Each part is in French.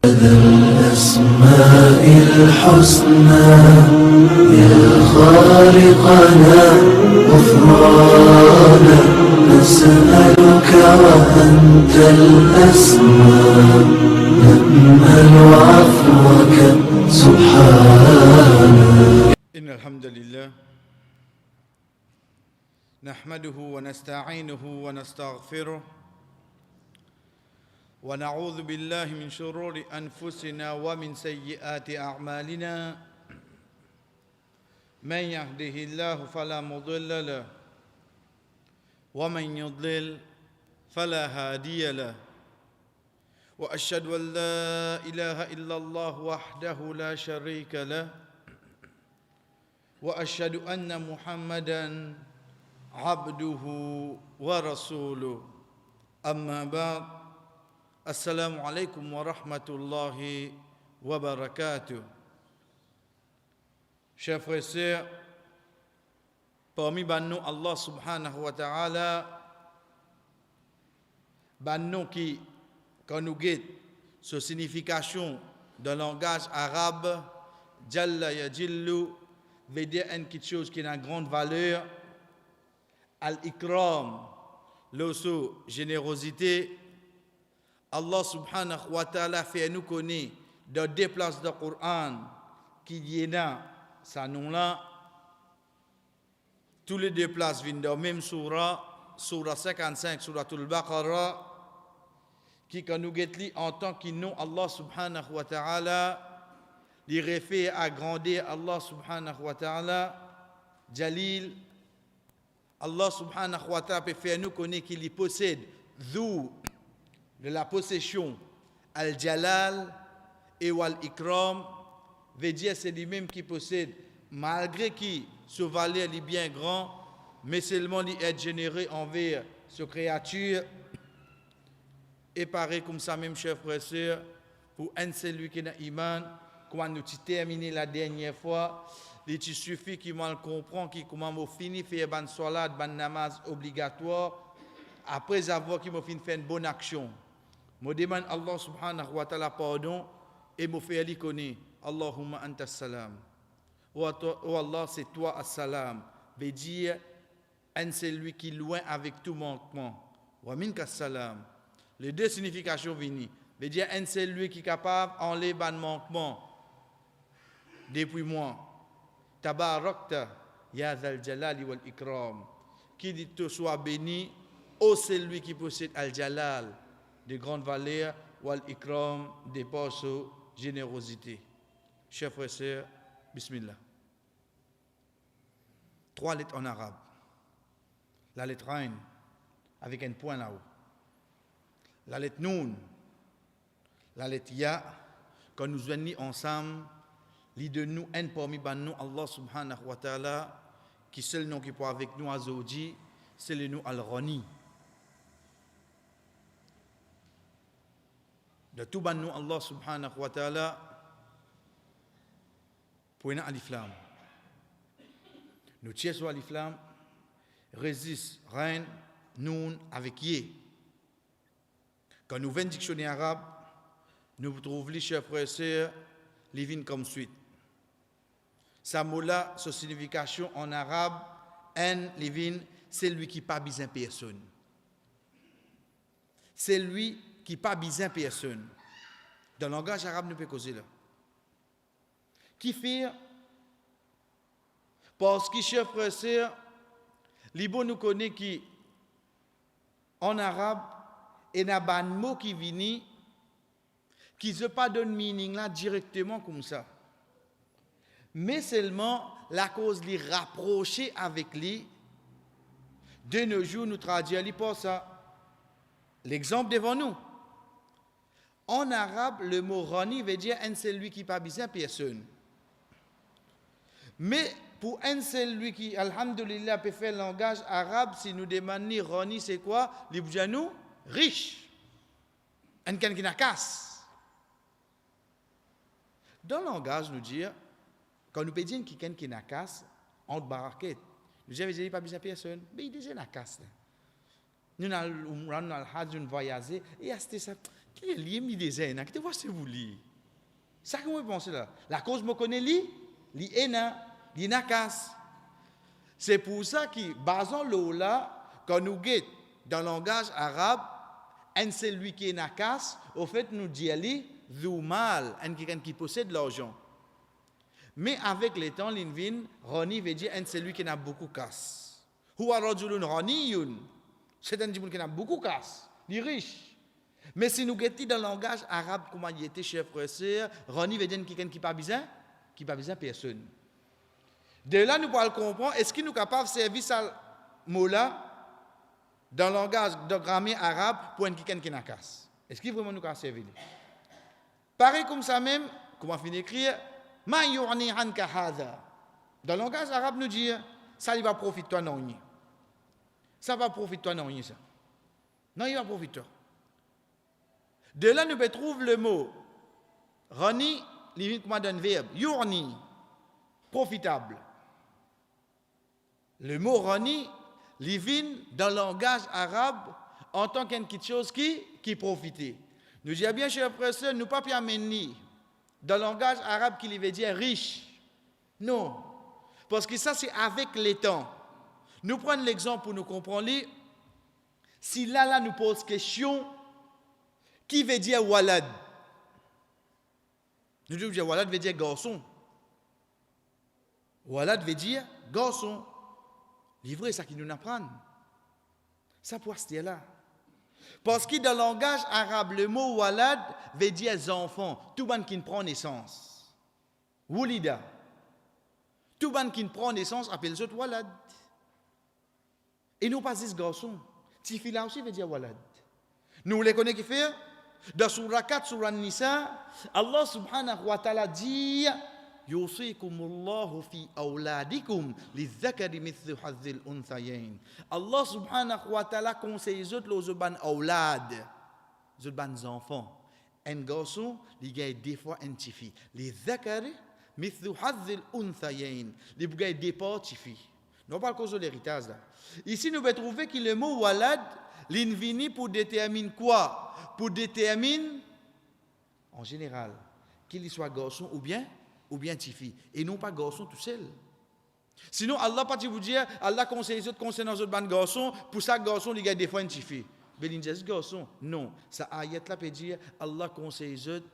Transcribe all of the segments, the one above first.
الأسماء الحسنى يا خالقنا غفرانا نسألك وأنت الأسماء نأمل عفوك سبحانك. إن الحمد لله نحمده ونستعينه ونستغفره ونعوذ بالله من شرور أنفسنا ومن سيئات أعمالنا من يهده الله فلا مضل له ومن يضلل فلا هادي له وأشهد أن لا إله إلا الله وحده لا شريك له وأشهد أن محمدًا عبده ورسوله أما بعد السلام عليكم ورحمة الله وبركاته. Chers frères et sœurs, parmi nous Allah subhanahu wa ta'ala, nous qui, quand nous guette sa signification dans le langage arabe, Jalla Yajillu veut dire quelque chose qui a une grande valeur. Al-Ikram, l'osso, générosité. Allah subhanahu wa ta'ala fait nous connaître dans deux places du Coran qui viennent ça nom là. Tous les deux places viennent dans la même surah, surah 55, surah Al-Baqarah, qui quand nous guettons en tant que nom Allah subhanahu wa ta'ala, il réfère à grandir Allah subhanahu wa ta'ala, Jalil. Allah subhanahu wa ta'ala peut faire nous connaître qu'il possède de la possession al-jalal et al-ikram, veut dire c'est lui-même qui possède, malgré qui ce valeur est bien grand, mais seulement il est généreux envers ce créature. Et pareil comme ça même, chers frères et sœurs, pour un celui qui a iman, quand nous terminé la dernière fois, il suffit qu'il m'en comprend, qu'il comment fini faire ban salat, ban namaz obligatoire, après avoir qu'il m'a fini faire une bonne action. Je demande à Allah subhanahu wa ta'ala pardon et me fait lui connaître. Allahumma anta salam. Oh Allah, c'est toi as-salam. Veut dire, c'est lui qui est loin avec tout manquement. Wa minka salam. Les deux significations viennent. Veut dire, c'est lui qui est capable d'enlever ban manquement depuis moi. Tabarakta ya zal jalali wal ikram. Qui dit te soit béni, ô celui qui possède al jalal, de grandes valeurs, wal ikram, des postes générosité. Chers frères et sœurs, bismillah. 3 lettres en arabe. La lettre Ain, avec un point là-haut. La lettre Noun, la lettre Ya, quand nous venons ensemble, li de nous un parmi nous Allah subhanahu wa ta'ala qui seul nom qui peut avec nous azawji c'est le nom al-Rani de tout nous Allah subhanahu wa ta'ala pour un alif lam nous tiens sur alif lam résiste reine noun avec yé quand nous venons dictionnaire arabe nous trouvons les chers frères et sœurs les vignes comme suite. Sa mot-là, sa signification en arabe, en livin, c'est lui qui pas besoin personne. C'est lui qui pas besoin personne. Dans le langage arabe, nous peut causer là. Qui fait parce que chers frères et sœurs, Libo nous connaît qui en arabe, il y a un mot qui vient qui ne pas donne meaning là directement comme ça. Mais seulement la cause les rapprocher avec lui. De nos jours, nous traduisons pour ça. L'exemple devant nous. En arabe, le mot rani veut dire un celui qui n'a pas besoin de personne. Mais pour un celui qui, alhamdulillah, peut faire le langage arabe, si nous demandons rani, c'est quoi? Les nous riche. Un quelqu'un qui n'a casse. Dans le langage, nous dit, quand nous pédons quelqu'un qui n'a casse, on te baraquette. Nous avons pas besoin de personne, mais il déjà n'a casse. Nous avons voyagé, et c'était ça. Qui est lié mi des qui te voit c'est vous li. Ça que moi pense là. La cause me connaît li nakas. C'est pour ça que basant l'eau là quand nous guette dans le langage arabe, un celui qui est nakas, au fait nous dit ali mal, un quelqu'un qui possède l'argent. Mais avec le temps, l'invin, Rani veut dire un celui qui n'a beaucoup casse. Huwa rajulun raniyun. C'est un qui n'a beaucoup casse, il est riche. Mais si nous guettons dans le langage arabe, comment il était chef professeur, Rani veut dire quelqu'un qui n'a pas besoin personne. De là, nous pouvons comprendre, est-ce qu'il nous est capable de servir ce mot-là dans le langage de grammaire arabe pour quelqu'un qui n'a casse? Est-ce qu'il vraiment nous capable de servir? Pareil comme ça même, comment finir écrire? Ma yu'ni anka hadha. Dans le langage arabe, nous dit, ça il va profiter toi non. Ça va profiter toi non ça. Non, il va profiter toi. De là, nous pouvons trouver le mot rani, limite comment d'un verbe, yu'ni, profitable. Le mot rani, livin dans le langage arabe en tant quelque chose qui profite. Nous disons bien, chers frères et sœurs, nous ne pouvons pas amener dans le langage arabe qui veut dire riche. Non. Parce que ça, c'est avec le temps. Nous prenons l'exemple pour nous comprendre. Si là, nous pose question, qui veut dire walad? Nous disons walad veut dire garçon. Walad veut dire garçon. Livré, ça qui nous apprend. Ça pour ce là. Parce que dans le langage arabe, le mot walad veut dire enfant, tout le monde qui prend naissance. Wulida. Tout le monde qui prend naissance appelle ça walad. Et nous pas ce garçon. Tifila aussi veut dire walad. Nous les connaissons qui fait? Dans Surah 4, Surah Nisa, Allah subhanahu wa ta'ala dit Yusikumullahu fi awladikum lizakari mithlu hazzil unthayain. Allah subhanahu wa ta'ala conseille les autres les ban awlad, les ban enfants. Un garçon, il gagne des fois un petit fille. Les zakari mithlu hazzil unthayain. Les gagne des petits filles. Nous parlons cause de l'héritage là. Ici nous pouvons trouver que le mot walad l'invini pour déterminer quoi? Pour déterminer en général qu'il soit garçon ou bien petite fille et non pas garçon tout seul. Sinon Allah pas vous dire Allah conseille les autres concernant les autres ban garçon pour ça garçon il y a des fois une petite fille. Belinjas garçon non, ça ayat là peut dire Allah conseille les autres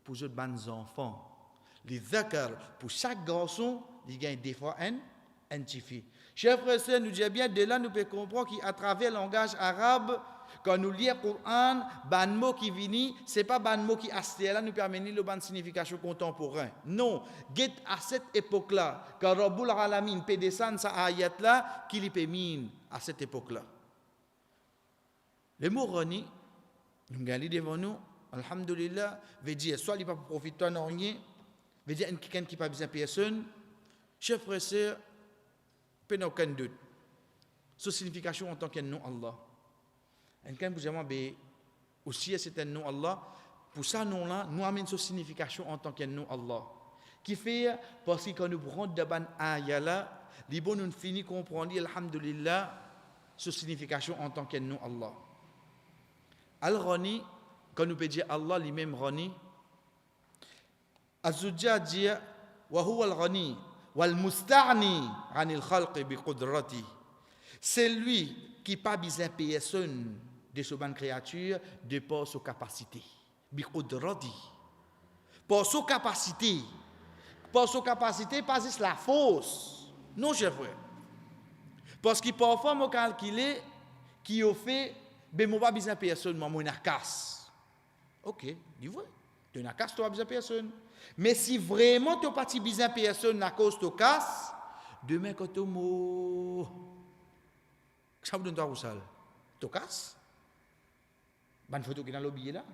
pour les autres ban enfants. Les zakar pour chaque garçon il y a des fois une petite fille. Chers frères et sœurs, nous disons bien, de là, nous pouvons comprendre qu'à travers le langage arabe, quand nous lisons le Coran, ban mot qui vient, ce n'est pas ban mot qui asté là, nous peut amener le ban signification contemporaine. Non, get à cette époque-là, quand Rabbul Alamin peut descendre sa ayat là, qu'il y peut mine à cette époque-là. Le mot rani, nous avons devant nous, alhamdulillah, veut dire soit il ne peut pas profiter de rien, veut dire quelqu'un qui n'a pas besoin de personne. Chers frères et sœurs, pas aucun doute. Sa signification en tant que nom Allah. Et quand vous avez aussi c'est un nom Allah, pour ça nom-là, nous amène sa signification en tant que nom Allah. Qui fait, parce que quand nous prenons d'abord ayah là, les bons nous finissons comprendre, alhamdulillah, sa signification en tant que nom Allah. Al-Rani, quand nous pouvons dire Allah lui-même Rani, Az-Zujjah dit, wa huwa al-Rani. C'est lui qui n'a pas besoin de personne de ce ban créature de par sa capacité. Par sa capacité. Par sa capacité, pas juste la force. Non, cher frère. Parce que parfois, je calcule qui a fait, ben, je n'ai pas besoin de personne, mais je n'ai casse. Ok, dis vrai. Tu n'as casse, tu n'as besoin de personne. Mais si vraiment tu n'as pas besoin de personne à cause de casse, demain quand tu mot, ça vous donne toi où ça? Tu casse? Bonne photo qui est dans le billet là.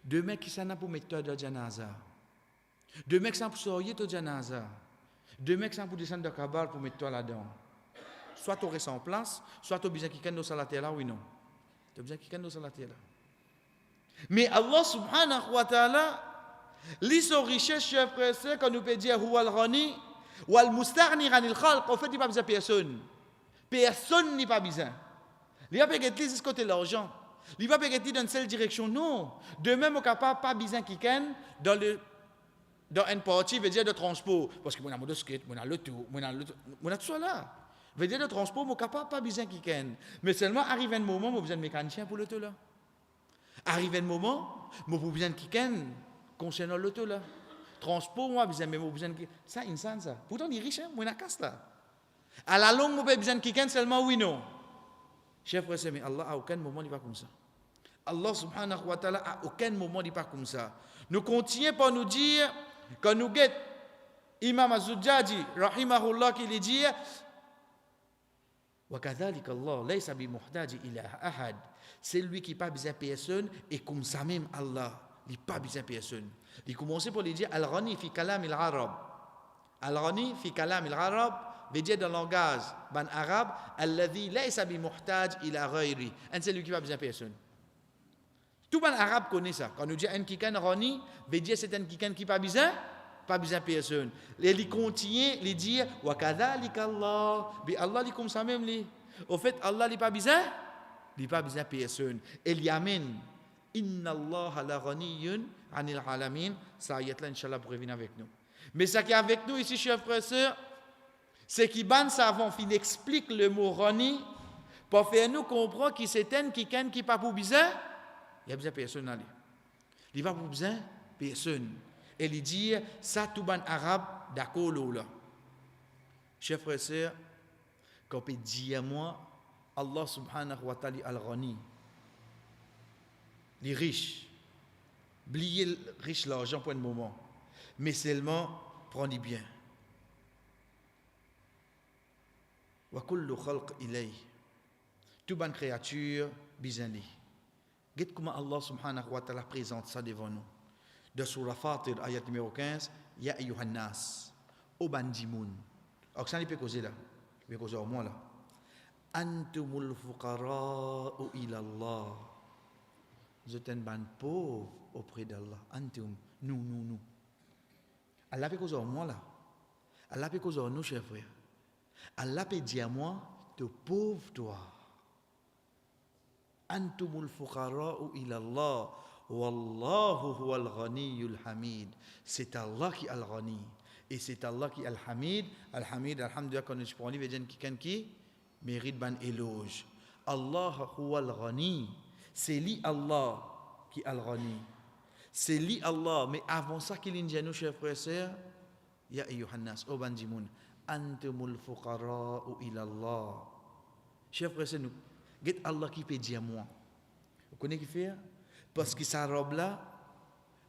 Demain qui s'en a pour mettre toi dans le janaza. Demain qui s'en pour sortir ton janaza. Demain qui s'en pour descendre de cabal pour mettre toi là-dedans. Soit tu restes en place, soit tu as besoin de quelqu'un dans la terre là, oui non. Tu as besoin de quelqu'un dans la terre là. Mais Allah subhanahu wa ta'ala, li son richesse, chers frères et sœurs, quand nous peut dire huwa al-ghani wal mustaghni 'anil khalq, en fait, il n'y a pas besoin de personne. Personne n'y pas besoin. Il n'y a pas de ce côté l'argent. Il va pas dans une seule direction, non. De même, on capable pas besoin quelqu'un dans une partie, veut dire de transport. Parce que moi, on a motoskate, moi, on a l'auto, moi, on a tout ça là. Veut dire de transport, on capable pas besoin quelqu'un. Mais seulement, arrive un moment, on a besoin de mécanicien pour l'auto là. Arrive un moment, on a besoin de quelqu'un concernant l'auto là. Transport, moi, besoin de quelqu'un. Ça, insane ça. Pourtant, il est riche, moi, on a casse là. À la longue, on a besoin de quelqu'un seulement, oui, non. Chef frère, mais Allah, à aucun moment, il n'est pas comme ça. Allah subhanahu wa ta'ala, à aucun moment, il n'est pas comme ça. Nous continuons par nous dire, quand nous guettons, Imam Az-Zujjaji, rahimahullah, qui lui dit, وَكَذَلِكَ اللَّهُ لَيْسَ بِمُحْتَاجٍ إِلَىٰ أَحَدٍ. C'est lui qui n'a pas besoin de personne, et comme ça même, Allah, il n'a pas besoin de personne. Il commence par lui dire, Al-Ghani fi kalam al-Arab. Al-Ghani fi kalam al-Arab, veut dire dans le langage ban arabe, alladhi laysa bi muhtaj ila ghayri. C'est lui qui n'a pas besoin de personne. Tout ban arabe connaît ça. Quand nous dit un kikan rani, veut dire c'est un kikan qui n'a pas besoin de personne. Et il continue, il dit, wa kadhalika Allah. Mais Allah, il comme ça même. Au fait, Allah, il n'a pas besoin de personne. Et il amène, inna Allah la ghaniyun anil alamin. Ça ayat là, Inch'Allah, pour revenir avec nous. Mais ça qui est avec nous ici, chers frères et sœurs, c'est qu'il ban savant, il explique le mot rani pour faire nous comprendre qu'il c'est un qui n'a pas pour besoin, il n'y a besoin de personne. Il va pour besoin de personne. Et il dit, ça tout ban arabe, d'accord là. Chers frères et sœurs, quand on peut dire à moi, Allah subhanahu wa ta'ala al-Ghani, les riches, oubliez le riche l'argent pour un moment, mais seulement prenez bien. Wa kullu khalq ilay. Toute bonne créature bizanli. Regardez comment Allah subhanahu wa ta'ala présente ça devant nous. De Surah Fatir, ayat numéro 15, Ya ayyuhan nas, o bandimoun. Alors, ça, il peut causer là. Il peut causer au moins là. Antumul fuqara'u ila Allah. Vous êtes un ban pauvre auprès d'Allah. Antum, nous. Allah peut causer au moins là. Allah peut causer au nous, chers frères. Allah peut dire à moi, te pauvre toi. Antumul fuqara'u ila Allah. Wallahu huwal ghaniyul hamid. C'est Allah qui est al-Ghani. Et c'est Allah qui est al-Hamid. Al-Hamid, alhamdulillah, quand nous prenons, il veut dire quelqu'un qui mérite ban éloge. Allah huwal Ghani. C'est lui Allah qui est al-Ghani. C'est lui Allah. Mais avant ça, qu'il y a nous, chers frères et sœurs, Ya ayyuhan nas, o bandimoun. Antumul fuqara'u ila Allah. Chers frères et sœurs, get Allah qui peut dire moi. Vous connaissez qui fait? Parce que sa robe là,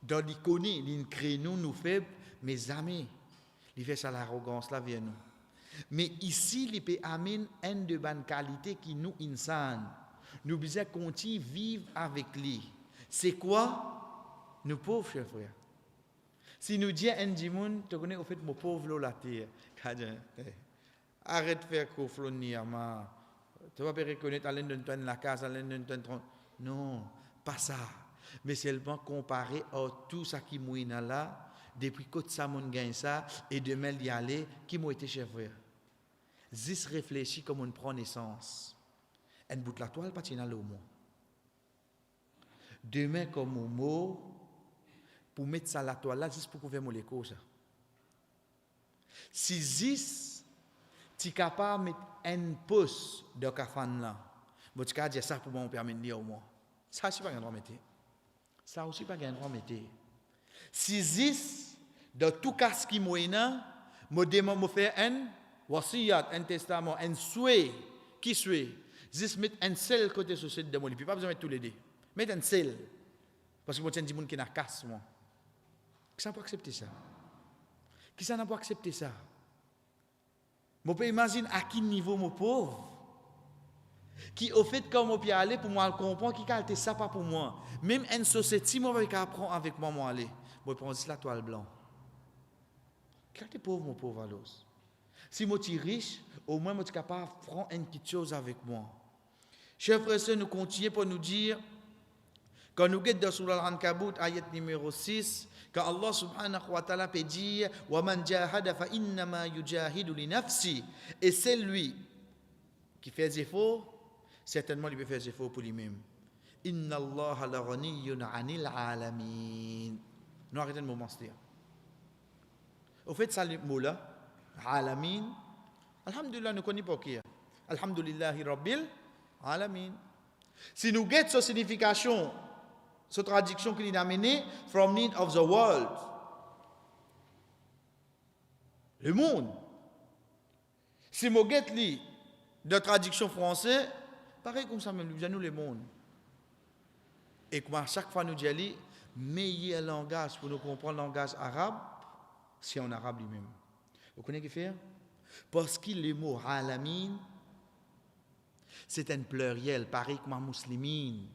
dans l'icône, il crée nous faibles, mais jamais. Il fait ça l'arrogance là vers nous. Mais ici, il peut amener une de bonne qualité qui nous insan. Nous devons continuer à vivre avec lui. C'est quoi? Nous pauvres, chers frères. Si nous disons un dimoun, tu connais au fait mon pauvre la terre. Arrête de faire koflonir, tu vas pas reconnaître à l'un de la case, à l'un de non, pas ça. Mais seulement comparé à tout ça qui mouille là, depuis que ça mon gagne ça, et demain d'y aller, qui m'a été chef frère. Zis réfléchit comme on prend naissance. Un bout de la toile, pas tiens là au mot. Demain comme au mot, pour mettre ça la toile là, juste pour couvrir mon écho ça. Si zis, tu es capable de mettre un pouce de kafan là, mais tu peux dire ça pour me permettre de lire au moins. Ça aussi pas un droit mettre. Ça aussi pas un droit mettre. Si zis, de tout cas ce qui moyen, me demande de faire un wasiyat, un testament, un souhait, qui souhait, zis mettre un seul côté sur cette démoli, puis pas besoin de mettre tous les deux. Mettre un seul. Parce que moi tiens des gens qui n'a casse moi. Qui ça peut accepter ça? Qui ça n'a pas accepter ça? Je peux imaginer à quel niveau mon pauvre, qui au fait quand je peux aller pour moi comprendre qui a ça pas pour moi. Même une société, moi vais apprendre avec moi aller. Je prends la toile blanche. Quand tu es pauvre, mon pauvre alors. Si je suis riche, au moins je suis capable de prendre une petite chose avec moi. Chers frères et sœurs, nous continuons pour nous dire, quand nous guettons dans Surah Al-Ankabut, ayat numéro 6, quand Allah subhanahu wa ta'ala peut dire وَمَنْ جَاهَدَ فَإِنَّمَا يُجَاهِدُ لِنَفْسِهِ. Et c'est lui qui fait des efforts, certainement il peut faire des efforts pour lui-même. Inna Allah la ghaniyyun 'anil 'alamin. Nous arrêtons le moment c'est. Au fait ça le mot là, 'alamin. Alhamdulillah nous connaissons pas qui. Alhamdulillahi rabbil alamin. Si nous guettons sa signification, sa traduction qu'il a amenée, from need of the world, le monde. Si nous guettons de traduction française, pareil comme ça, même nous le monde. Et comme à chaque fois nous disons, meilleur langage pour nous comprendre le langage arabe, c'est en arabe lui-même. Vous connaissez ce qu'il fait? Parce que le mot alamin, c'est un pluriel, pareil comme muslimin,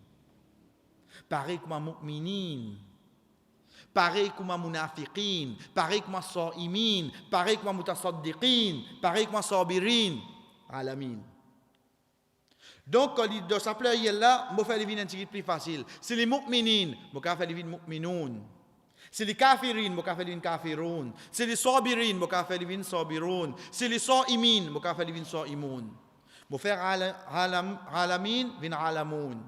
pareil comme mu'minin, pareil comme munafiqin, pareil comme sa'imin, pareil comme mutasaddiqin, pareil comme sabirin, alamin. Donc, dans sa pluriel là, je vais faire les vignes un petit peu plus facile. C'est les mu'minin, je vais faire les vignes mu'minoun. C'est les kafirin, je vais faire les vignes kafiroun. C'est les sabirin, je vais faire les vignes sabiroun. C'est les sa'imin, je vais faire les vignes sa'imoun. Je vais faire alamin, vin alamoun.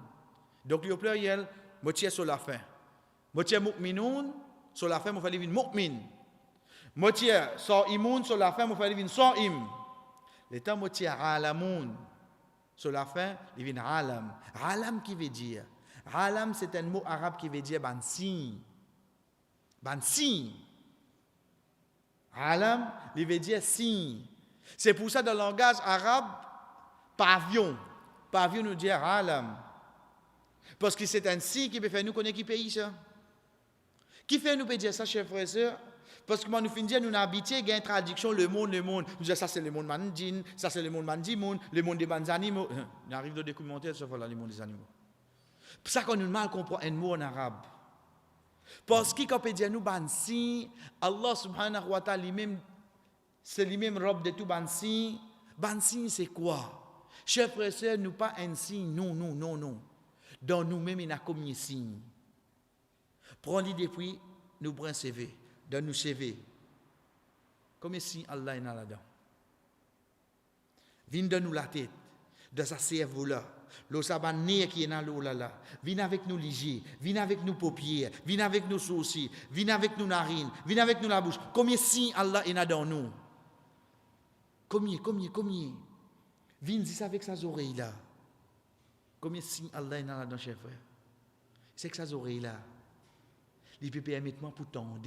Donc, le pluriel, je tiens sur la fin. Je tiens mu'minoun, sur la fin, je fais les vignes mu'min. Je tiens sa'imoun, sur la fin, je fais les vignes sa'im. Le temps, je tiens alamoun. Sur la fin, il vient alam. Alam qui veut dire? Alam, c'est un mot arabe qui veut dire ban signe. Ban signe. Alam, il veut dire signe. C'est pour ça, dans le langage arabe, pavillon. Pavillon nous dit alam. Parce que c'est un signe qui peut faire nous connaître qui pays ça. Qui fait nous peut dire ça, chers frères et sœurs? Parce que quand nous finissons, nous habiter, il y a une traduction, le monde. Nous disons ça c'est le monde mandine, ça c'est le monde mandimoun, le monde des bons animaux. Il arrive de documenter ce voilà le monde des animaux. C'est ça qu'on nous mal comprend un mot en arabe. Parce que quand on dit nous bansi, Allah subhanahu wa ta'ala lui-même, c'est lui-même robe de tout bansi. Bansi c'est quoi? Chers frères et sœurs, nous pas un signe, non. Dans nous-mêmes, il y a combien de signes? Prenez depuis, nous prenons CV. Dans nos CV. Comme si Allah est là-dedans. Viens de nous la tête, de sa cerveau là. Le sabané qui est dans l'eau là. Viens avec nous léger, viens avec nous paupières, viens avec nous sourcils, viens avec nous narines, viens avec nous la bouche. Combien si Allah est là dans nous? Combien? Viens dire ça avec ses oreilles là. Combien si Allah est là dans chers frères? C'est que ses oreilles là. Il peut permettre pour tendre.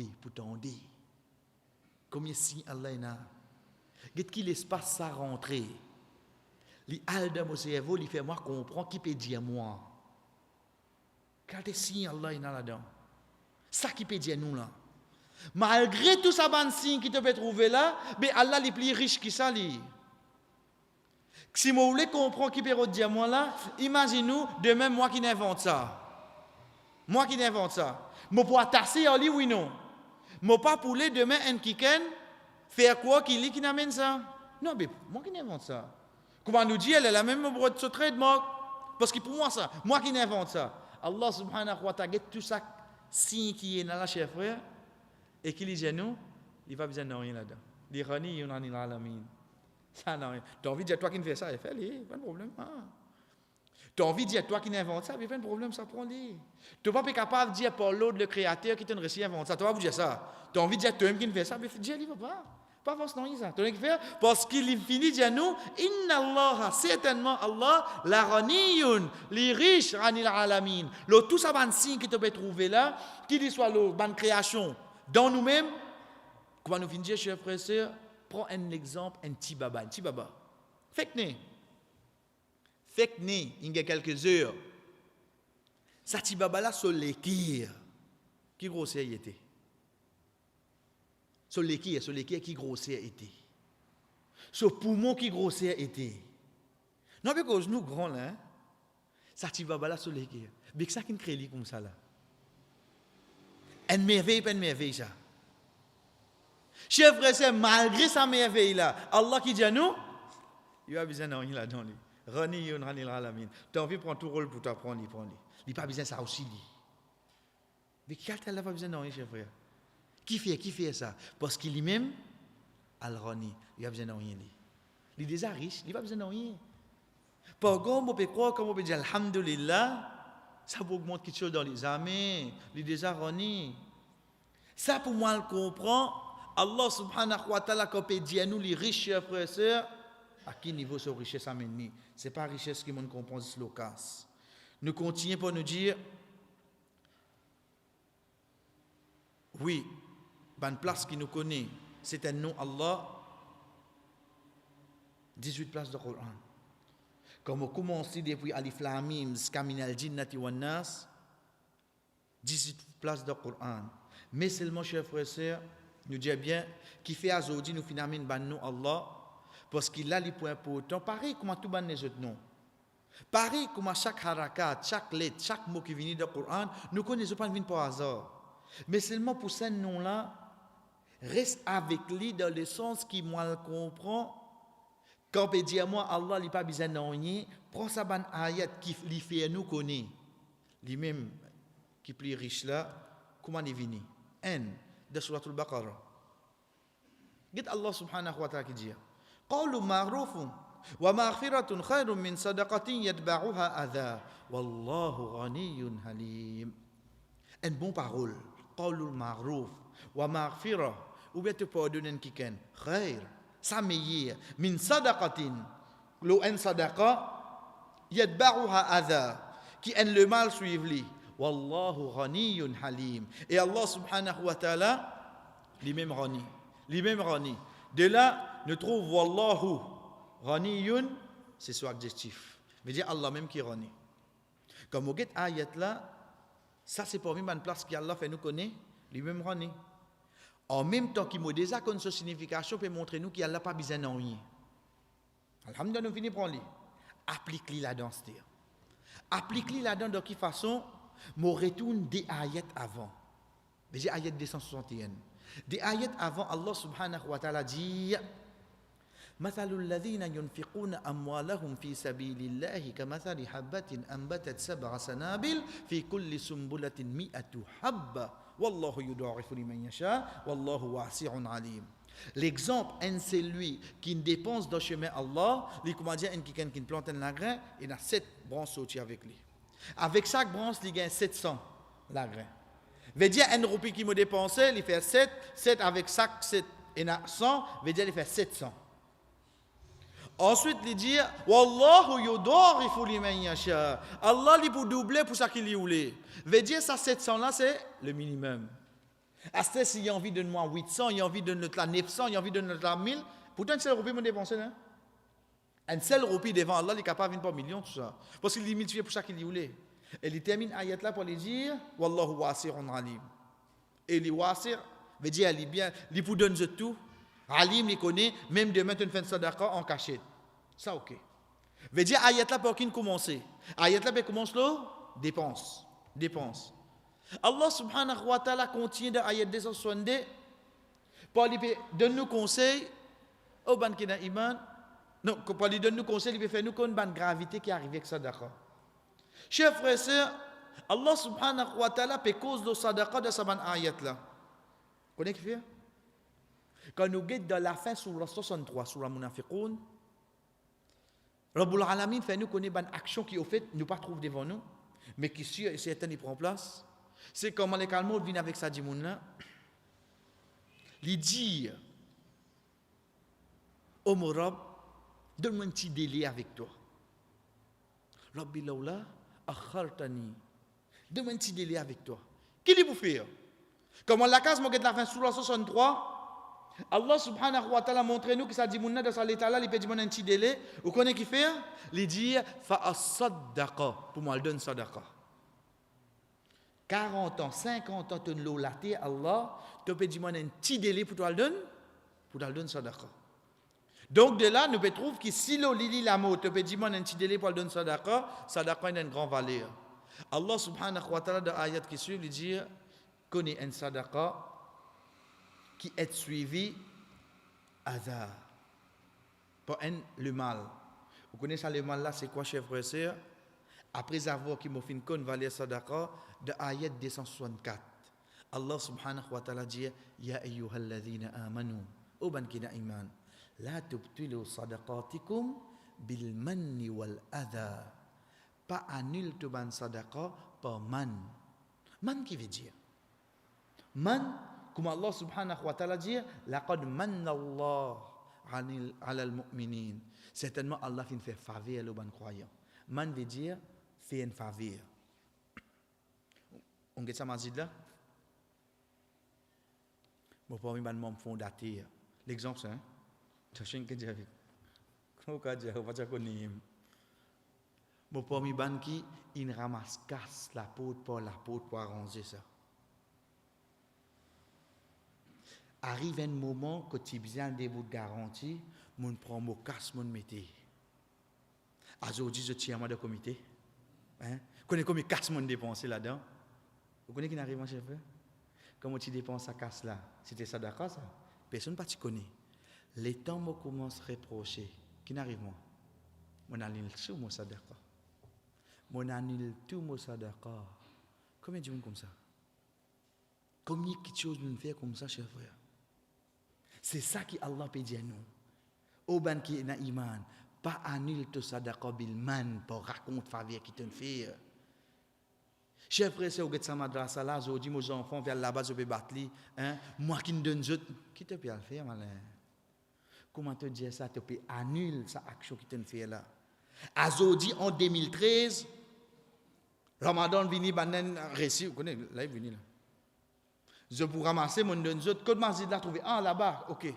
Combien si Allah est là? Qu'est-ce qu'il l'espace ça rentrer? Les al de mon cerveau, il fait moi comprendre qui peut dire moi. Quand si Allah est là-dedans. Ça qui peut dire nous là. Malgré tout ça ban signe qui te peut trouver là, mais Allah est plus riche que ça lui. Si vous voulez comprendre qui peut dire moi là, imaginez-nous demain moi qui n'invente ça. Je peux tasser en lui, oui, non. Je ne peux pas pouler demain un kiken, faire quoi qui n'amène ça? Non, mais moi qui n'invente ça. Comment nous dit, elle est la même brotte de trade, moi. Parce que pour moi, ça, moi qui n'invente ça. Allah subhanahu wa ta'ala, tout ça, signe qui est dans la chef frère, et qui dit nous, il va besoin de rien là-dedans. Il renie, il en est là, ça, non. Tu as envie de dire, toi qui ne fais ça, fais-le, pas de problème. Tu as envie de dire, toi qui n'invente ça, il n'y a pas de problème, ça prend-les. Tu n'es pas capable de dire par l'autre, le créateur qui t'a réussi à inventer ça. Tu vas vous dire ça. Tu as envie de dire, toi-même qui ne fais ça, mais dis, il ne va pas. Pas forcément ça. Tu as envie de faire, parce qu'il finit de dire, nous, Inna Allah, certainement Allah, la raniyun, les riches, ranil alamin. Tout ça, ban signe qui te peut trouver là, qui dit soit le ban création dans nous-mêmes, comment nous finissons, chers frères et sœurs, prends un exemple, un petit baba. Faites-ne. Il y a quelques heures. Ça petit baba là sur l'équire. Qui grossier il était? Sur l'équire qui grossier était. Sur poumon qui grossier était. Non, parce que nous grands là, ça petit baba là sur l'équire. Mais ça qui crée comme ça là. Une merveille ça. Chers frères et sœurs, malgré sa merveille là, Allah qui dit à nous, il a besoin d'un là dans lui. Raniyun ranil alamin. Tu as envie de prendre tout rôle pour t'apprendre, il n'a pas besoin de ça aussi. Mais quelqu'un n'a pas besoin de rien, chers frères. Qui fait ça? Parce qu'il lui-même, al-rani, il n'a besoin de rien. Il est déjà riche, il n'a pas besoin de rien. Par contre, on peut croire, comme on peut dire, alhamdulillah, Ça vous augmente quelque chose dans les amis, les déjà reni. Ça pour moi le comprend. Allah subhanahu wa ta'ala quand il dit à nous les riches frères et sœurs, à quel niveau cette richesse amène? C'est pas richesse qui nous comprend ce locas. Nous continuons pour nous dire oui, une place qui nous connaît, c'est un nom Allah. 18 places de Coran. Comme on commence depuis Alif Lam Mim jusqu'à Minal Jinnati wan Nas, 18 places de Coran. Mais seulement, chers frères et sœurs, nous disons bien, qui fait aujourd'hui nous finalement ban nom Allah, parce qu'il a les points importants, pareil comme tout ban les autres noms. Pareil comme à chaque harakat, chaque lettre, chaque mot qui vient dans le Coran, nous connaissons pas vient par hasard. Mais seulement pour ce nom-là, reste avec lui dans le sens qui moi le comprend. Quand on dit à moi, Allah n'est pas besoin de rien, prends sa ban ayat qui lui fait nous connaître. Lui-même qui est plus riche là, comment il est venu? De Surah Al-Baqarah. Dit Allah subhanahu wa ta'ala qui dit قَوْلٌ مَعْرُوفٌ وَمَغْفِرَةٌ خَيْرٌ مِّن صَدَقَةٍ يَتْبَعُهَا أَذًى وَاللَّهُ غَنِيٌّ حَلِيمٌ. Une bonne parole. قَوْلٌ مَعْرُوفٌ وَمَغْفِرَةٌ. Ou bien tu peux pardonner quelqu'un. خير. Ça meilleur. Min sadaqatin. L'eau en sadaqa. Yadba'uha adha. Qui en le mal suivli. Wallahu ghaniyun halim. Et Allah subhanahu wa ta'ala, lui-même rani. Lui-même rani. De là, nous trouvons Wallahu ghaniyun, c'est son adjectif. Mais dire Allah même qui rani. Comme vous voyez ayat là, ça c'est pour nous une place qu'Allah fait nous connaître, lui-même rani. En même temps qu'il m'a déjà connu sa signification, peut montrer nous qu'il n'a pas besoin de rien. Alhamdulillah, nous finissons par lui. Applique-lui là-dedans. Applique-lui là-dedans de quelle façon? Moi retourne des ayats avant. Des ayats 261. Des ayats avant, Allah subhanahu wa ta'ala dit مثل الذين ينفقون أموالهم في سبيل الله كمثل حبة أنبتت 7 سنابل في كل سنبلة 100 حبة والله يضاعف لمن يشاء والله واسع عليم. L'exemple, c'est lui qui dépense dans le chemin Allah, lui comment dire, quelqu'un qui plante un grain, il a 7 branches sorties avec lui. Avec chaque branche, il gagne 700 grains. Veut dire un roupie qui me dépensé, il fait 7, 7 avec chaque 7, il a 100, veut dire il fait 700. Ensuite, il dit Wallahu yudarifu liman yasha. Allah lui pour doubler pour ça qu'il y voulait. Veut dire ça 700 là c'est le minimum. Est-ce s'il y a envie de moi 800, il y a envie de notre 900, il y a envie de notre 1000, pourtant un seul roupie me dépenser là. Un seul roupie devant Allah, il est capable de venir par millions tout ça. Parce qu'il est multiplié pour ça qu'il y voulait. Et il termine ayat là pour lui dire Wallahu wasi'un alim. Et les wasi' veut dire il est bien, il vous donne tout. Alim il connaît, même demain tu fais une sadaqa en cachette. Ça ok. Veut dire ayat là pour qui commencer. Ayat là pour commencer là, dépense. Allah subhanahu wa ta'ala continue dans ayat 262 pour lui donner nous conseil au ban qui n'a iman. Non, pour lui donner nous conseil, il peut faire nous une bonne gravité qui arrive avec sadaqa. Chers frères et sœurs, Allah subhanahu wa ta'ala peut cause de sadaqa de sa ban ayat là. Vous connaissez qui fait? Quand nous guettons dans la fin sur la 63, sur la Munafiqoun, Rabbul Alamin fait nous connaître une action qui au fait nous pas trouve devant nous, mais qui sûr et certain il prend place. C'est comme les calmots viennent avec sa dimoun là, lui dire au Morab, donne-moi un petit délai avec toi. Rabbi laula akhartani, donne-moi un petit délai avec toi. Qui lui vous faire? Comme la case moi la fin sur la 63. Allah subhanahu wa ta'ala montre nous que ça dit mounna dans sa l'état là, il peut dire un petit délai. Vous connaissez qui fait? Il dit fa as-saddaqa, pour moi il donne sadaqa. 40 ans, 50 ans tu l'eau laté Allah, tu peux dire un petit délai pour toi le donner, pour le donner sadaqa. Donc de là nous peut trouver que si l'eau lili la mot, tu peux dire un petit délai pour le donner sadaqa a une grande valeur. Allah subhanahu wa ta'ala dans ayat qui suit il dit connaît un sadaqa qui est suivi adha pour le mal. Vous connaissez ça le mal là, c'est quoi, chers frères et sœurs? Après avoir qui m'a fait une conne valeur sadaqa de ayat 264. Allah subhanahu wa ta'ala dit ya ayyuhalladhina amanu o ban kina iman la tubtilu sadaqatikum bil manni wal adha. pas annule te ban sadaqa par man. Man qui veut dire man, comme Allah subhanahu wa ta'ala dit, laqad manna Allah ala al-mu'minin. Certainement Allah fait faveur aux bons croyants. Man veut dire fait une faveur. On get ça mazid là? Bon pour moi ban fondateur. L'exemple c'est tu sais que j'ai vu. Comment que j'ai pas connu. Bon pour moi ban qui il ramasse casse la peau pour arranger ça. Arrive un moment que tu as besoin de vous garantie, mon prend mon casse, mon métier. Aujourd'hui, je tiens à mon comité. Vous connaissez combien de casse mon dépensé là-dedans? Vous connaissez qui n'arrive, mon chef? Comment tu dépenses sa casse là? C'était ça d'accord, ça? Personne ne connaît. Les temps me commence à reprocher. Qui n'arrive, moi? Mon annule tout, mon sadaka. Mon annule tout, mon sadaka. Combien de gens comme ça? Combien de choses nous fait comme ça, chers frères? C'est ça que Allah peut dire nous. Oban qui est na iman, pas annule tout sadaqa bil man pour raconter faveur qui te fait. Chers frères, c'est au get sa madrasa là, je dis aux enfants vers là-bas je vais battre moi qui ne donne autres, qui te peut le faire malin. Comment te dire ça, te peut annuler sa action qui te fait là. Azodi en 2013 Ramadan vini banen récit, vous connaissez là il vini là. Je pour ramasser mon donne autres code mazid là trouver là-bas, OK.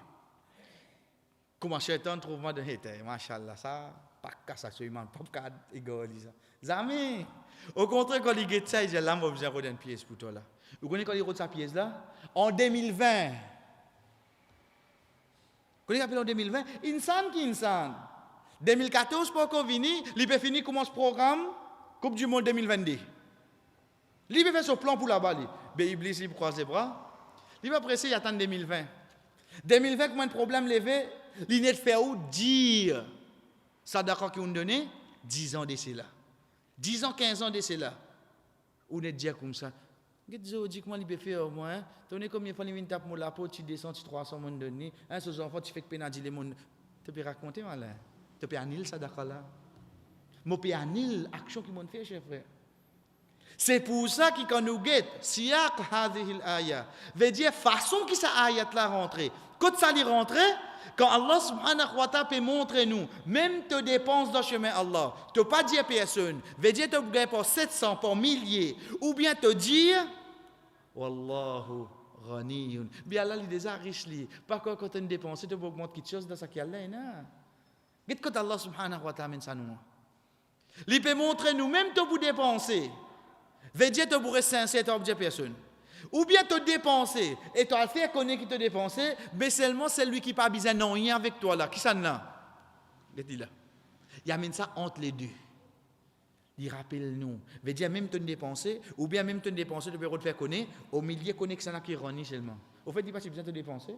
Comment Shaitan trouve moi de hate, machallah ça pas casse absolument pas cadre égaliser ça. Jamais. Au contraire quand il get ça, il là moi besoin de une pièce pour toi là. Vous connaissez quand il roule sa pièce là en 2020. Vous connaissez en 2020 insan qui insan. 2014 pour qu'on vini, il peut finir commence programme Coupe du monde 2022. Il peut faire son plan pour là-bas li. Ben Iblis il croise les bras. Il va presser il attend 2020. 2020 comment un problème levé, il n'est fait où dire ça d'accord qu'on donné 10 ans de cela. 10 ans 15 ans de cela. Ou ne dire comme ça. Qu'est-ce que comment il peut faire au moins tu connais combien fois il vient taper mon la peau tu descends tu 300 monde donné ces enfants tu fais que pénadi les monde tu peux raconter malin. Tu peux annuler ça d'accord là. Moi peux annuler action qui m'ont fait chef frère. C'est pour ça que quand nous guette siyaq hadhihi al-aya veut dire façon qui ça ayat là rentrer. Quand ça lui rentrer quand Allah subhanahu wa ta'ala peut montrer nous même te dépenses dans le chemin Allah, tu pas dire personne, veut dire tu gagner pour 700 pour milliers ou bien te dire wallahu ghaniyun. Bien Allah il déjà riche li. Pas quand tu dépenses tu peux augmenter quelque chose dans ça qui est là non. Qu'est-ce que Allah subhanahu wa ta'ala mène ça nous. Il peut montrer nous même tu pour dépenser. Veut dire tu pourrais sincère tu dire personne. Ou bien te dépenser et tu as fait connaître qui te dépenser, mais seulement c'est lui qui pas besoin non rien avec toi là. Qui ça là? Il là. Il amène ça entre les deux. Il rappelle nous. Veut dire même te dépenser ou bien même te dépenser tu peux te faire connaître au milieu connaître ça qui renie seulement. Au fait il pas besoin de te dépenser.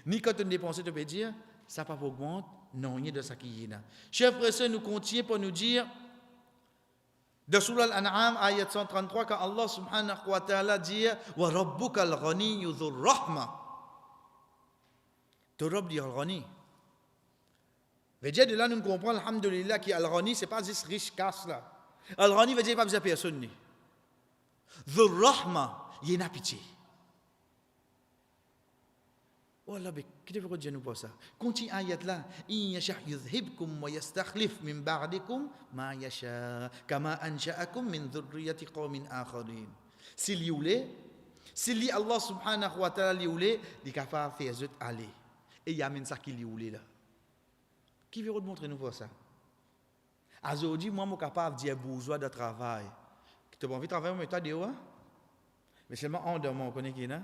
Ni quand te dépenser tu peux dire ça pas augmente non rien de ça qui est là. Chers frères, nous continuons pour nous dire de Surah Al-An'am, ayat 133, quand Allah subhanahu wa ta'ala dit wa rabbuka al-ghaniyyu dhur rahma. Ton Rabb dit al-ghani. Veut dire de là nous comprenons alhamdulillah qui al-ghani c'est pas juste riche casse là. Al-ghani veut dire pas besoin de personne ni. Dhur rahma, il y a pitié. Oh Allah, qu'est-ce que vous nous pour ça? Continue ayat là. In yasha yuzhibkum wa yastakhlif min ba'dikum ma yasha kama ansha'akum min dhurriyyati qaumin akharin. S'il y voulait, s'il Allah subhanahu wa ta'ala li voulait, il capable faire zut aller. Et il y a même ça qu'il y voulait là. Qui veut montrer nous pour ça? Aujourd'hui, moi je capable dire bourgeois de travail. Tu as envie de travailler mais toi dehors? Mais seulement en dehors, on connaît qui là?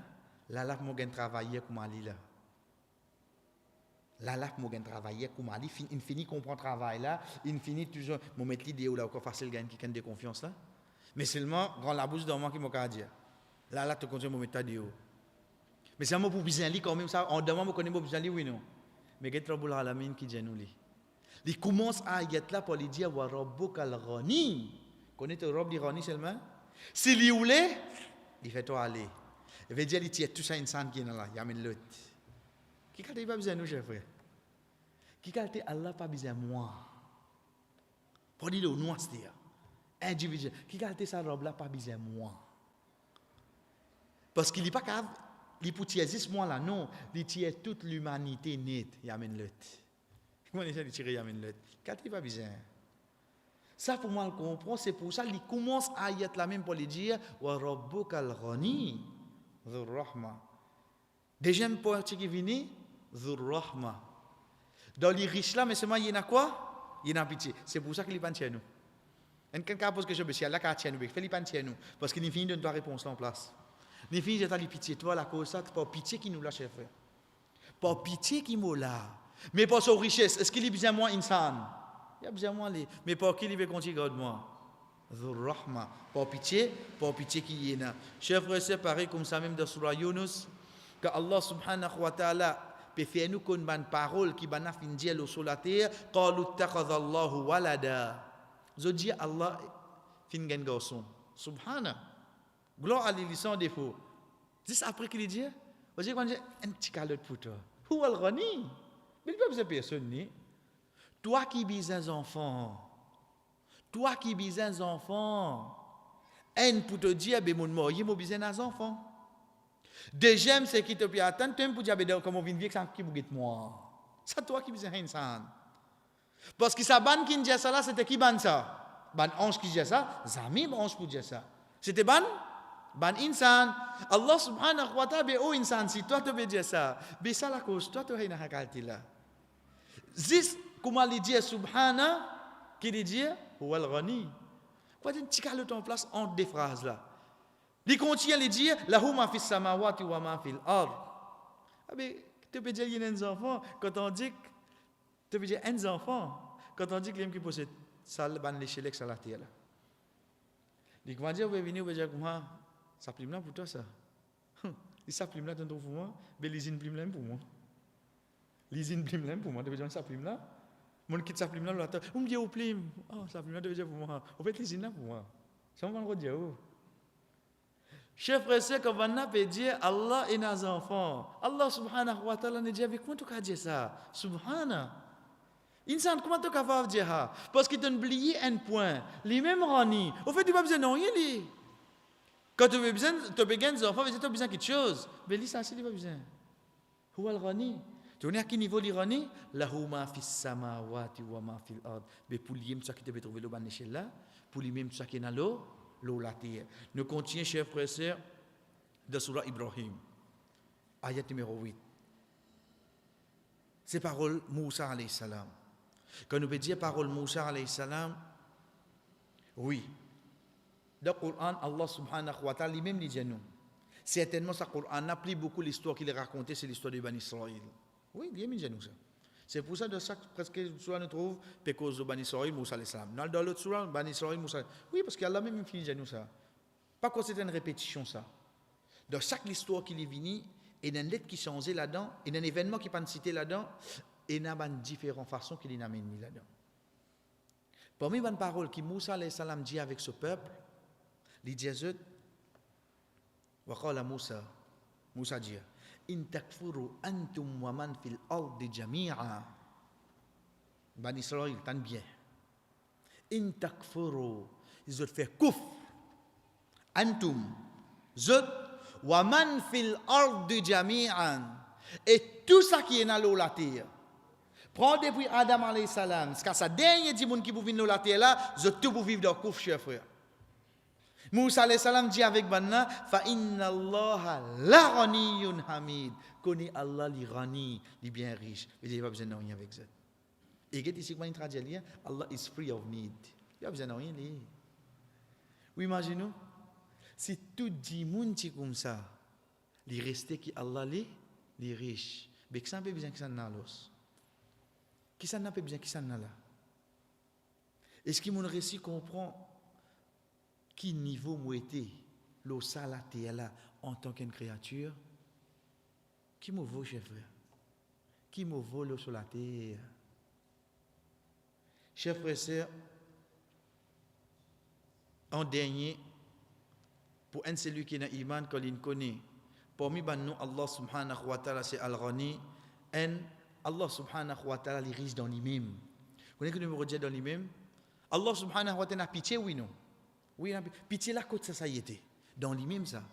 Là moi gagne travailler comme Ali là. Là moi gagne travailler comme Ali, il finit comprendre travail là, il finit toujours mon mettre l'idée là encore facile gagne qui gagne de confiance là. Mais seulement grand la bouche dormant qui m'a dire. Là tu continue mon mettre dehors. Mais c'est moi pour besoin li quand même ça en dehors moi connais mon besoin li oui non. Mais get Rabbul Alamin qui dit nous li. Il commence à y être là pour lui dire wa rabbukal ghani. Connais tu Rabb di ghani seulement? S'il y voulait, il fait toi aller. Il veut dire il tient tout ça insan qui est là, il amène l'autre. Qui n'a pas besoin de nous, chers frères? Qui n'a Allah pas besoin de moi? Pour dire le noir, c'est-à-dire. individuel. Qui a acheté sa robe là, pas besoin moi. Parce qu'il n'est pas capable, il peut tirer juste moi là, non. Il tire toute l'humanité nette, il amène l'autre. Comment il tirer, il amène l'autre. Quand il pas besoin. Ça, pour moi, le comprend, c'est pour ça qu'il commence à y être là même pour lui dire wa rabbukal ghani dhur rahma. Deuxième point qui vient, dhur rahma. Dans les riches là, mais seulement il y en a quoi? Il y en a pitié. C'est pour ça qu'il est pas chez nous. Et quand pose question spéciale là, quand chez nous, il fait pas chez nous parce qu'il finit de ne pas répondre en place. Il finit de ta pitié, toi la cause ça, pas pitié qui nous l'a chef. Pas pitié qui nous là. Mais pas sa richesse, est-ce qu'il est besoin moins insan? Il y a besoin moins les, mais pas qui il veut continuer de moi. Dhur rahma, pas pitié qui y est là. Chef frère, c'est pareil comme ça même dans surah Yunus que Allah subhanahu wa ta'ala peut faire nous une bonne parole qui va fin dire sur la terre, qalu ittakhadha Allahu walada. Je dis Allah fin gen garçon. Subhana. Gloire à lui sans défaut. Juste après qu'il dit, vous avez dit un petit calotte pour toi. Où al ghani? Mais il pas besoin de personne ni. Toi qui bises un enfant, un pour te dire, ben mon mari, il m'a bisé un enfant. Deuxième, c'est qui te peut attendre, tu pour dire, comment on vient vivre ça qui vous guette moi. C'est toi qui bises un insan. Parce que ça ban qui dit ça là, c'était qui ban ça? Ban ange qui dit ça, zami ange pour dire ça. C'était ban insan. Allah subhanahu wa ta'ala, oh insan, si toi tu veux dire ça, ben ça la cause, toi tu as une hakalti là. Zis, comment il dit subhana, qui dit, ou al ghani. Quoi d'un petit calme en place entre deux phrases là. Il continue à dire, lahu ma fis samawati wa ma fil ard. Ah ben, tu peux dire il y a un enfant, quand on dit, tu peux dire un enfant, quand on dit que l'homme qui possède ça, ban l'échelle ça la terre là. Il comment dire, vous venez, vous dire comment, ça prime là pour toi ça. Il ça prime là pour moi, mais l'usine prime là pour moi. L'usine prime là pour moi, tu peux dire ça prime là. Mon quitte ça prime là, l'autre, on me dit au prime, oh ça prime là, tu peux dire pour moi. En fait, l'usine là pour moi. Ça me va le dire. Chef frère, c'est qu'on va dire Allah est nos enfants. Allah subhanahu wa ta'ala nous dit avec comment tu peux dire ça? Subhana. Insan, comment tu peux dire ça? Parce qu'il t'a oublié un point. Les mêmes rani. Au fait, tu n'as pas besoin de rien. Quand tu as besoin des enfants, tu as besoin de quelque chose. Mais lui, ça, c'est pas besoin. Où est le rani? Tu connais à quel niveau les rani? Lahu ma fis samawati wa ma fil ard. Mais pour lui, ça qui te peut trouver le ban échelle là, pour lui même ça qui est dans l'eau. La terre. Nous continuons, chers frères et sœurs, de Surah Ibrahim, ayat numéro 8. C'est parole Moussa alayhi salam. Quand nous peut dire parole Moussa alayhi salam, oui. Dans le Coran, Allah subhanahu wa ta'ala lui-même dit nous. Certainement, ce Coran n'a plus beaucoup l'histoire qu'il a racontée, c'est l'histoire de Bani Israël. Oui, il dit nous ça. C'est pour ça que chaque presque surah nous trouve pécose de Bani Israël Moussa alayhi salam. Dans l'autre surah Bani Israël Moussa. Oui, parce qu'Allah même finit nous ça. Pas que c'est une répétition ça. Dans chaque histoire qui est venue, il y a une lettre qui changeait là-dedans, il y a un événement qui pas cité là-dedans, et il y a différentes façons qu'il y a mis là-dedans. Parmi les paroles que Moussa alayhi salam dit avec ce peuple, il dit wa qala Moussa dit in takfuru antum wa man fil ardi jami'a. Bani Israël, tan bien. In takfuru, ils ont fait kouf. Antum, zot, wa man fil ardi jami'an. Et tout ça qui est dans la terre. Prends depuis Adam alayhi salam, parce que ça dernier dit moun qui pour vivre dans la terre là, zot tout pour vivre dans kouf, cher frère. Moussa alayhi salam dit avec Banna, fa inna Allah la ghaniyun hamid. Connaît Allah li ghani, li bien riche. Il n'y a pas besoin de rien avec ça. Et qu'est-ce que c'est traduit? Allah is free of need. Il n'y a besoin de rien. Oui, imaginez-nous, si tout dit moun ti comme ça, li reste qui Allah li riche. Mais qui ça n'a pas besoin qui ça n'a l'os? Qui ça n'a pas besoin qui ça n'a là? Est-ce que mon récit comprend qui niveau moi était l'eau salaté là en tant qu'une créature? Qui me vaut, chef frère? Qui me vaut l'eau sur la terre? Chef frère, sœur, en dernier, pour un celui qui est dans l'iman, quand il connaît, parmi nous, Allah subhanahu wa ta'ala, c'est Al-Ghani, et Allah subhanahu wa ta'ala, il riche dans lui-même. Vous connaissez que nous me redisons dans lui-même? Allah subhanahu wa ta'ala a pitié, oui, non? Oui, pitié là, côté ça y était. Dans lui-même, ça.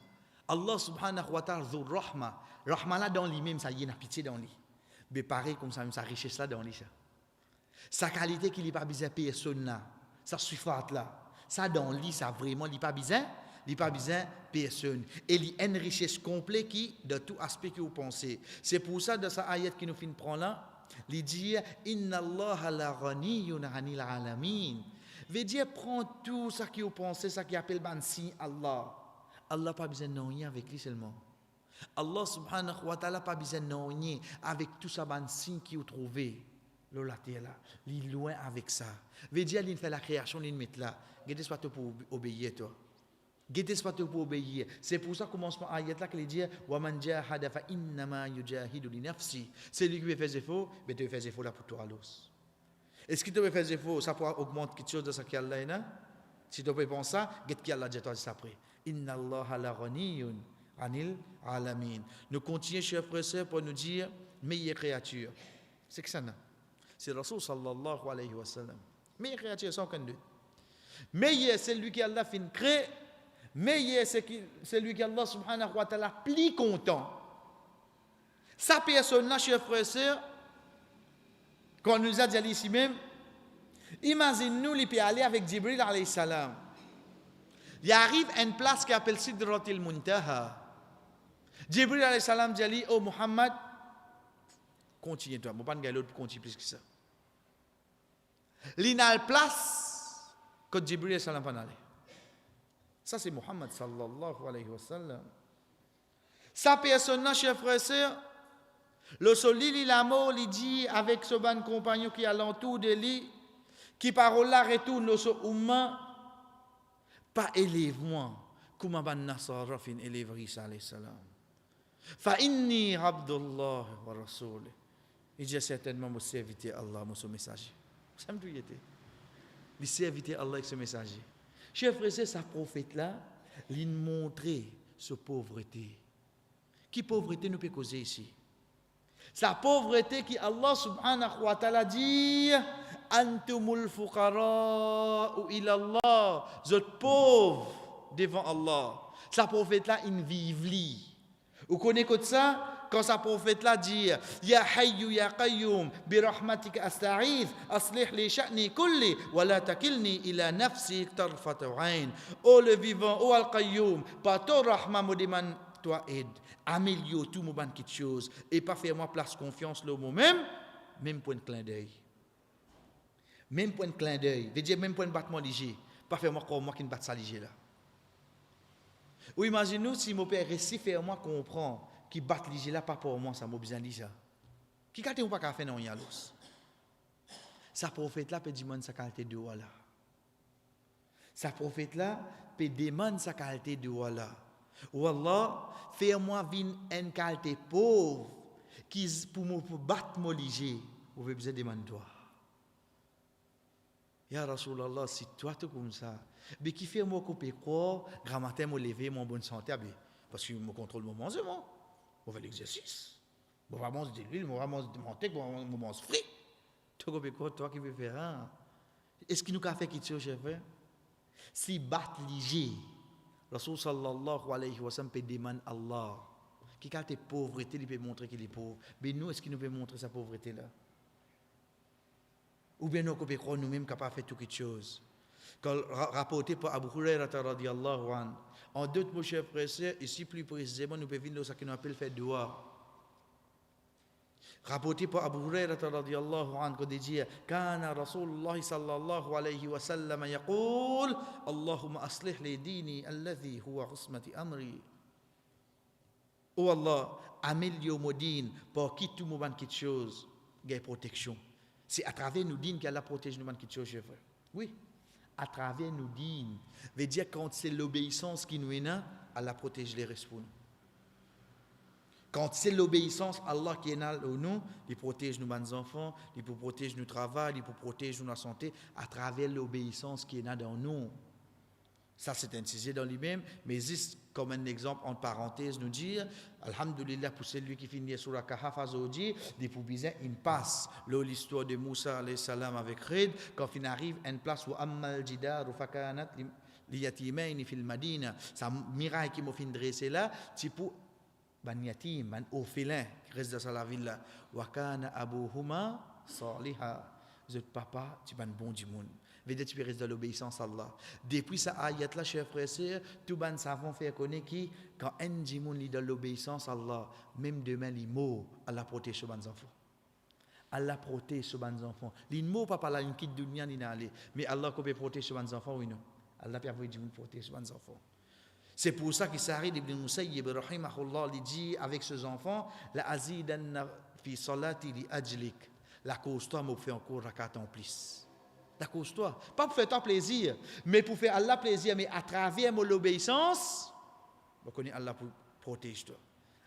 Allah subhanahu wa ta'ala, Dhur Rahma. Rahma là, dans lui-même, ça y est, pitié dans lui. Mais pareil, comme ça, même sa richesse là, dans lui, ça. Sa qualité qu'il n'est pas besoin de personne là. Sa suffate là. Ça, dans lui, ça vraiment, il n'est pas besoin. Il n'est pas besoin de personne. Et il y a une richesse complète qui, de tout aspect que vous pensez. C'est pour ça, dans sa ayat qui nous finit de prendre là, il dit Inna Allah la ghaniyun anil alamin. Veut dire, prends tout ça que vous pensez, ça qui appelle ban signe Allah. Allah pas besoin de rien avec lui seulement. Allah subhanahu wa ta'ala pas besoin de rien avec tout ça ban signe qui vous trouvez. Là, il est loin avec ça. Veut dire, il fait la création, il met là. Gardez ce pas pour obéir toi. Gardez ce pas pour obéir. C'est pour ça commencement ayat là qu'il dit wa man jahada fa innama yujahidu li nafsi. C'est lui qui veut faire des efforts, mais tu fais des efforts là pour toi alors. Est-ce que tu veux faire des efforts, ça pourra augmenter quelque chose de ce qu'il y a là? Si tu peux penser ça, qu'est-ce qu'il y a là déjà ça après? Inna Allah la ghaniyun anil alamin. Nous continuons, chers frères et sœurs, pour nous dire meilleure créature. C'est que ça, non? C'est Rasul sallallahu alayhi wa sallam. Meilleure créature, sans aucun doute. Meilleur, c'est lui qui Allah fin crée. Meilleur, c'est lui qui Allah subhanahu wa ta'ala plus content. Sa personne-là, chers frères et sœurs, quand on nous a dit ici même, imagine-nous, il peut aller avec Jibril alayhi salam. Il arrive à une place qui s'appelle Sidratil Muntaha. Jibril alayhi salam dit, oh Muhammad, continue toi, je ne vais pas aller l'autre pour continuer plus que ça. Il y a une place que Jibril alayhi salam va aller. Ça c'est Muhammad sallallahu alayhi wa sallam. Sa personne-là, chers frères et sœurs, le solide, il a mort, il dit avec ce bon compagnon qui est alentour de lui, qui parole là retourne au umma, pas élève-moi, comme un nasara fin élève Isa alayhi salam. Fa inni abdullah wa rasul. Il dit certainement mon serviteur Allah, mon messager. Ça me dit le serviteur Allah avec ce messager. Chers frères, c'est sa prophète là, il montrait sa pauvreté. Qui pauvreté nous peut causer ici? Sa pauvreté qui Allah subhanahu wa ta'ala dit Antumul fuqara ou ila Allah. Vous êtes pauvres devant Allah. Sa prophète là, il vive li. Vous connaissez ça? Quand sa prophète là dit Ya hayyu ya qayyum bi rahmatika asta'idh aslih li sha'ni kulli wa la takilni ila nafsi tarfat 'ain. Oh le vivant, oh al qayyum, par ton rahma me demande toi aide, améliore tout mon ban quelque chose et pas faire moi place confiance là moi-même, même point de clin d'œil. Même point de clin d'œil, veut dire même point de battement léger, pas faire moi comme moi qui ne batte ça léger là. Ou imaginez-nous si mon père réussit faire moi comprend qui bat léger là pas pour moi ça m'a besoin de ça. Qui quand on pas qu'à faire non rien l'os. Sa prophète là peut demander sa qualité de voilà. Sa prophète là peut demander sa qualité de voilà. Wallah, fais-moi vivre une qualité pauvre qui pour me battre mon léger, vous avez besoin de demander toi. Ya Rasulallah, si toi tu comme ça, mais qui fait moi couper quoi, grand matin me lever mon bonne santé parce que me contrôle mon manger moi. On fait l'exercice. On va manger de l'huile, on va manger de manteca, on va manger frit. Tu couper quoi toi qui veux faire hein? Est-ce qu'il nous a fait quelque chose chef? Si battre léger Rasul sallallahu alayhi wa sallam peut demander à Allah qui a tes pauvretés, il peut montrer qu'il est pauvre. Mais nous, est-ce qu'il nous peut montrer sa pauvreté là? Ou bien nous pouvons croire nous-mêmes capables de faire toute chose. Quand rapporté par Abu Hurairah radiyallahu anhu, en d'autres mots, chers frères et sœurs, ici plus précisément, nous pouvons venir dans ce qu'on appelle faire dua. Rapporté par Abu Hurairah radiyallahu anhu, quand il dit Kana Rasulullah sallallahu alayhi wa sallam yaqul Allahumma aslih li dini alladhi huwa usmati amri. Oh Allah, améliore mon dîne pour qui tout moment quelque chose, gagne protection. C'est à travers nos dînes qu'Allah protège nous moment quelque chose, chers frères. Oui, à travers nos dînes. Veut dire quand c'est l'obéissance qui nous est là, Allah protège les restes pour nous. Quand c'est l'obéissance, Allah qui est là pour nous, il protège nos enfants, il protège notre travail, il protège notre santé à travers l'obéissance qui est là dans nous. Ça, c'est un sujet dans lui-même, mais juste comme un exemple, en parenthèse, nous dire, Alhamdulillah, pour celui qui finit sur la Kahaf Azodi, des poubisins, il passe l'histoire de Moussa alayhi salam avec Red, quand il arrive à une place où Ammal Jidar ou Fakanat li yatimaini fil madina, ça miracle qui m'a fait dresser là, c'est pour ban yatim, ban orphelin qui reste dans la ville là. Wa kana abuhuma saliha. Zot papa, tu ban bon du monde. Veut dire tu peux rester dans l'obéissance à Allah. Depuis ça ayat là, chers frères et sœurs, tout ban savons faire connaître qui quand un du monde li dans l'obéissance à Allah, même demain li mot, Allah protège ban enfants. Allah protège ce ban enfants. Li mot papa là une quitte dunya ni aller, mais Allah peut protéger ban enfants oui non. Allah peut avoir du monde protéger ban enfants. C'est pour ça que Sa'id ibn Musayyib rahimahullah lui dit avec ses enfants la azidanna fi salati li ajlik. La cause-toi m'a fait encore rakat en plus. La cause-toi. Pas pour faire toi plaisir, mais pour faire Allah plaisir, mais à travers mon obéissance, vous connaissez Allah pour protéger toi.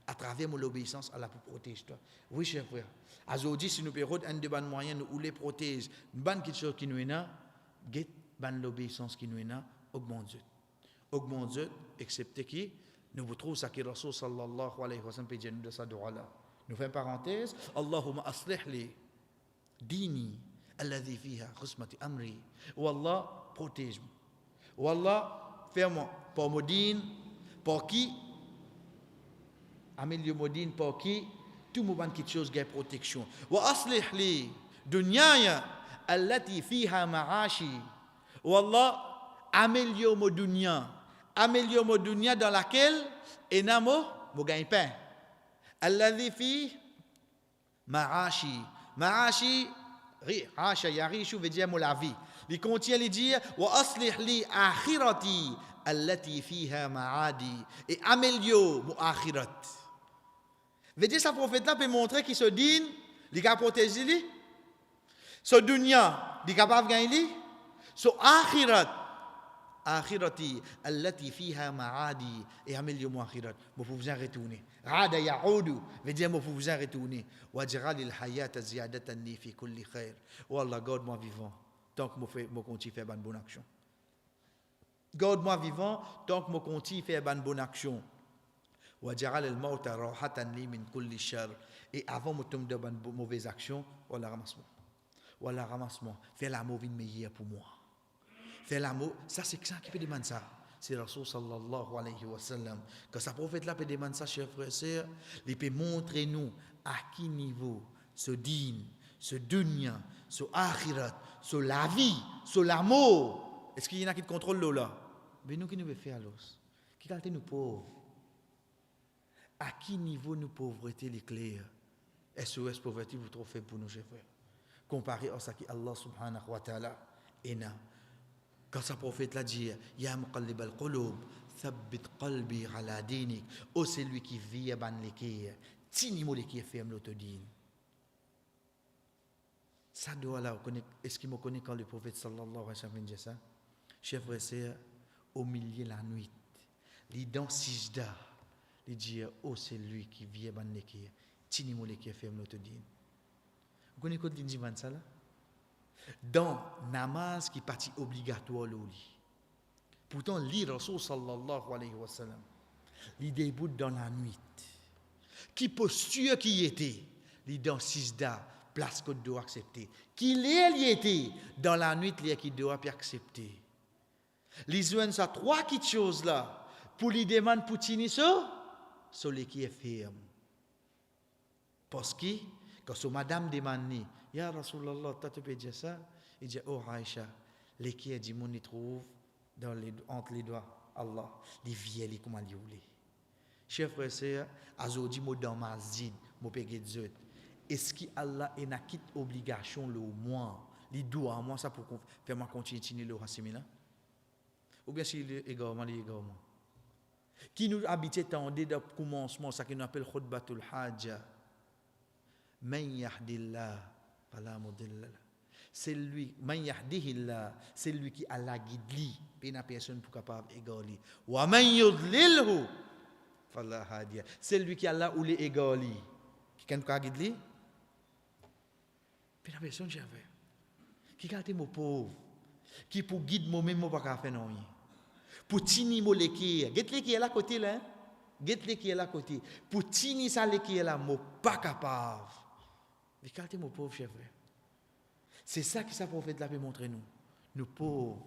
À travers mon obéissance, Allah pour protéger toi. Oui, cher frère. Aujourd'hui, si nous payons un de bonnes moyens, nous les protéger, une bonne chose qui nous est là, get bonne l'obéissance qui nous est là, augmente. Augmente, excepté qui nous vous trouvons ça qui Rasul sallallahu alayhi wa sallam peut dire nous de sa doua là. Nous faisons parenthèse. Allahumma aslih li dini alladhi fiha qismati amri. Wallah protège-moi. Wallah fais-moi pour mon dîne, pour qui améliore mon dîne, pour qui tout le monde quelque chose gagne protection. Wa aslih li dunyaya allati fiha ma'ashi. Wallah améliore mon dunya. Améliore mon dunya dans laquelle enamo mo gagne pain. Alladhi fi ma'ashi. Ma'ashi Asha yarishu veut dire la vie. Il contient les dire wa aslih li akhirati allati fiha ma'adi et améliore mon akhirat. Veut dire ça prophète là peut montrer qu'il se dit, il a protégé lui. Ce dunya, il capable gagner lui. Ce akhirat akhirati allati fiha ma'adi et améliore mon akhirat. Vous pouvez retourner. Rada ya'udu veut dire vous pouvez retourner. Waj'al al-hayata ziyadatan li fi kulli khair. Wallah, garde-moi vivant tant que moi continue faire bonne action. Garde-moi vivant tant que moi continue faire bonne action. Waj'al al-mauta rahatan li min kulli shar. Et avant moi tomber dans bonne mauvaise action, wallah ramasse-moi. Wallah ramasse-moi. Fais l'amour meilleur pour moi. Fais l'amour, ça c'est ça qui peut demander ça. C'est Rasul sallallahu alayhi wa sallam. Quand sa prophète là peut demander ça, chers frères et sœurs, il peut montrer nous à quel niveau ce dîne, ce dunya, ce akhirat, ce la vie, ce l'amour. Est-ce qu'il y en a qui contrôlent l'eau là? Mais nous qui nous veut faire l'os. Qui qualité nous pauvres? À quel niveau nous pauvreté l'éclair? SOS pauvreté vous trop faible pour nous, chers frères. Comparé à ce que Allah subhanahu wa ta'ala est là. Quand sa prophète l'a dit, Ya muqallib al-qulub, thabbit qalbi ala dinik. Oh, c'est lui qui vit à ban l'équerre. Tini mo l'équerre ferme l'autodine. Ça doit là, est-ce qu'il me connaît quand le prophète sallallahu alayhi wa sallam dit ça? Chers frères et sœurs, au milieu de la nuit, les dents sijda, il dit, oh, c'est lui qui vit à ban l'équerre. Tini mo l'équerre ferme l'autodine. Vous connaissez quoi dit ça là? Dans namaz qui partie obligatoire le lit. Pourtant lire Rasul sallallahu alayhi wa sallam, il débute dans la nuit. Qui posture qui était, il dans sijda, place qu'on doit accepter. Qui il était dans la nuit, il qui doit accepter. Les joignent ça trois petites choses là pour lui demander pour tenir sur les qui est ferme. Parce que quand son madame demande Ya Rasulallah, tu peux dire ça? Il dit, oh Aïcha, les qui est dit, mon y trouve entre les doigts, Allah, les vieilles, comment les voulez. Chers frères et sœurs, aujourd'hui, moi dans ma zid, moi pégué de est-ce que Allah est une quitte obligation le moins, les doigts, moi ça pour faire moi continuer le rassemblage? Ou bien si également, qui nous habitait dans le commencement, ça qu'on appelle khutbatul hajja, man yahdillah. C'est lui, man yahdihillah, c'est lui qui a la guide, et n'a personne pour capable égaler. Wa man yudlilhu fala hadiya, c'est lui qui a la ou les égaler. Qui can ka guide li? Puis n'a personne j'avais. Qui gâte mon pauvre, qui pour guide moi même pas ka faire non rien. Pour tini mo l'équier, get l'équier là côté là, get l'équier là côté. Pour tini ça l'équier là, mo pas capable. Mais quand mon pauvre chef, c'est ça que sa prophète l'a fait montrer nous. Nous pauvres,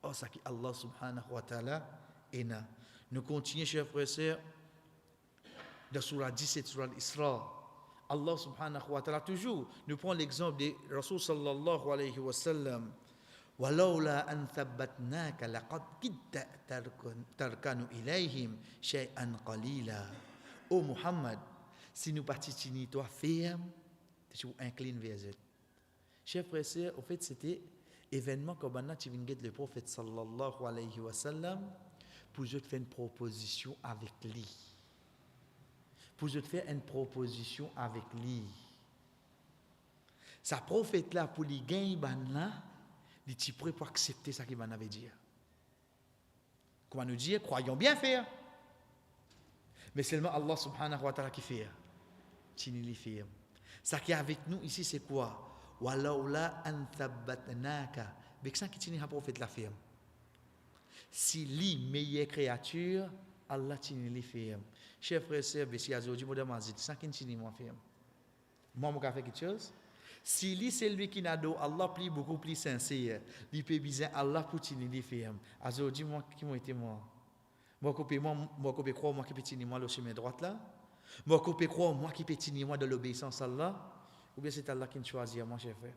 oh ça qui Allah subhanahu wa ta'ala est là. Nous continuons, chers frères et sœurs, dans surah 17, surah Isra. Allah subhanahu wa ta'ala, toujours, nous prenons l'exemple de Rasul sallallahu alayhi wa sallam. ولولا أن ثبتناك لقد كدت تركن إليهم شيئا قليلا. Oh Muhammad, si nous participons toi ferme, tu incline vers eux. Chers frères et sœurs, au fait c'était événement comme maintenant tu viens de le prophète sallallahu alayhi wa sallam pour je te faire une proposition avec lui. Pour je te faire une proposition avec lui. Sa prophète là pour les gagner là, il est prêt pour accepter ce qu'il m'avait dit. Comment nous dire, croyons bien faire. Mais seulement Allah subhanahu wa ta'ala qui fait. Tini li fait. Ça qui est avec nous ici, c'est quoi? Walaula an thabbatnaka. Avec ça qui tini ha prophète la ferme. Si li meilleure créature, Allah tini li ferme. Chers frères et sœurs, si aujourd'hui moi demande ça qui tini moi ferme. Moi je faire quelque chose. Si lui c'est lui qui n'a d'eau, Allah plie beaucoup plus sincère. Il peut bien Allah pour tini li ferme. Aujourd'hui moi qui moi été moi. Moi qui croire moi qui peut tini moi le chemin droit là. Moi qui peux croire moi qui peux tini moi de l'obéissance à Allah. Ou bien c'est Allah qui me choisit, mon cher frère.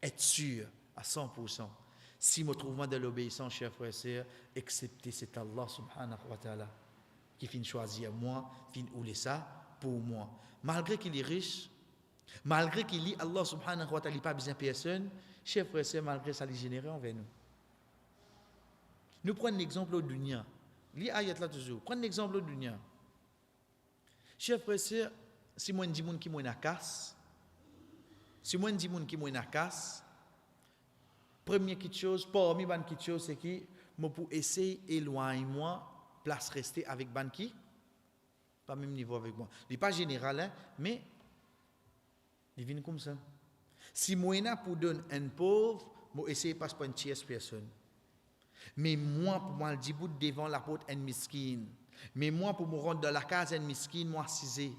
Être sûr à 100%. Si je trouve moi de l'obéissance, cher frère et sœur, accepter c'est Allah subhanahu wa ta'ala qui finit choisir moi, finit ouler ça pour moi. Malgré qu'il est riche, malgré qu'il lit Allah subhanahu wa ta'ala n'a pas besoin de personne, cher frère et sœur, malgré ça, il est généreux envers nous. Nous prenons l'exemple au dunya. Lis ayat là toujours. Prenons l'exemple au dunya. Cher frère et sœur, si moi dis moun qui moi na casse, si moi dis moun qui moi na casse, première petite chose, parmi ban petite chose c'est qui moi pour essayer éloigner moi place rester avec ban qui pas même niveau avec moi. Il n'est pas général hein, mais il vient comme ça. Si moi na pour donner un pauvre, moi essayer passe pas une tierce personne. Mais moi pour moi le dit bout devant la porte un miskin. Mais moi pour me rendre dans la case un miskin moi assisé.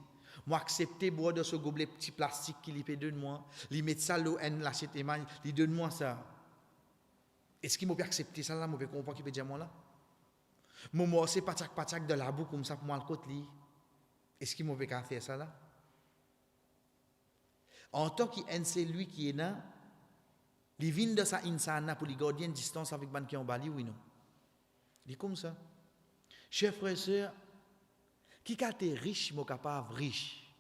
Moi accepter boire de ce gobelet petit plastique qu'il peut donner moi, lui mettre ça l'eau en l'assiette et mal, lui donne moi ça. Est-ce qu'il m'a peut accepter ça là, moi peut comprendre qu'il peut dire moi là. Moi c'est patak de la boue comme ça pour moi le côté li. Est-ce qu'il m'a peut faire ça là? En tant qu'un c'est lui qui est là, il vient de sa insana pour les garder une distance avec ban qui en bali oui non. Il est comme ça. Chers frères et sœurs, qui a été riche, moi capable riche.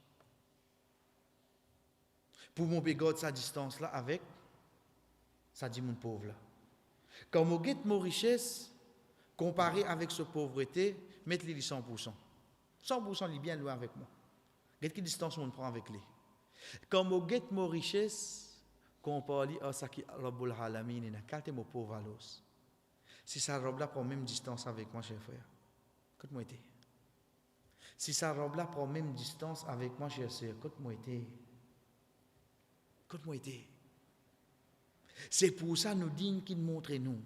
Pour mon garder sa distance là avec, ça dit mon pauvre là. Quand je get mon richesse, comparé avec ce pauvreté, mettez-le 100%. 100% il est bien loin avec moi. Quelle distance on prend avec lui. Quand je get mon richesse, comparé à ce qui Rabbul Alamin et quand mon pauvre à l'os. Si ça robe là prend même distance avec moi, cher frère. Écoute-moi été. Si ça robe là prend même distance avec moi, cher sœur, écoute-moi été. Écoute-moi été. C'est pour ça nous disons qu'il montre nous.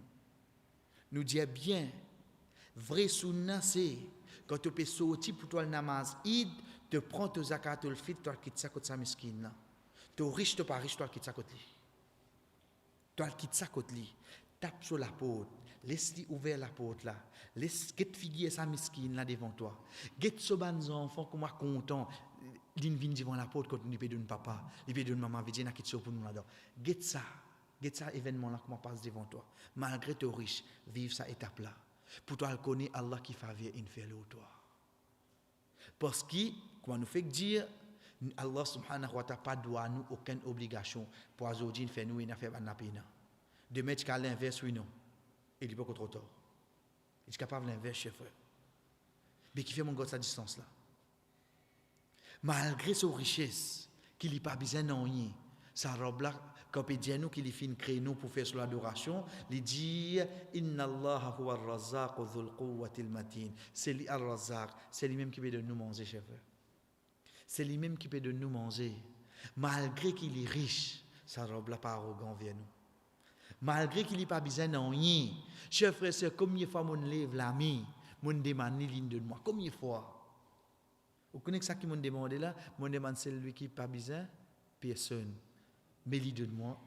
Nous dit bien, vrai sunna c'est quand tu peux sortir pour toi le namaz id, te prends ton zakat le fit, toi quitte ça côté sa miskin là. Tu riche, tu pas riche, toi quitte ça côté lui. Toi quitte ça côté lui. Tape sur la porte, laisse-lui ouvert la porte là. Laisse get figuer sa miskin là devant toi. Get so ban enfant comme moi content. Din vinn devant la porte quand il peut donner papa, il peut donner maman, veut dire na quitte ça pour nous là-dedans. Get ça événement là comment passe devant toi. Malgré tu riche, vive ça étape là. Pour toi, elle connaît Allah qui faveur une fait au toi. Parce que, comment nous fait dire, Allah subhanahu wa ta'ala pas doit nous aucune obligation pour aujourd'hui faire nous une affaire banapina. De mettre qu'à l'inverse, oui non. Il n'est pas trop tard. Il est capable de l'inverse, chef frère. Mais qui fait mon gars sa distance là. Malgré sa richesse, qu'il n'est pas besoin de rien, sa robe là, quand il dit nous qu'il finit créer nous pour faire sur l'adoration, il dit Inna Allah huwa ar-razzaq dhul quwwati al-matin. C'est lui ar-razzaq, c'est lui même qui peut de nous manger, chef frère. C'est lui même qui peut de nous manger. Malgré qu'il est riche, sa robe là pas arrogant vers nous. Malgré qu'il n'est pas besoin de rien, chef frère, c'est combien de fois mon lève la main, mon demande ligne de moi, combien de fois. Vous connaissez ça qui m'a demandé là, mon demande c'est lui qui n'a pas besoin, personne. Mais lui donne-moi.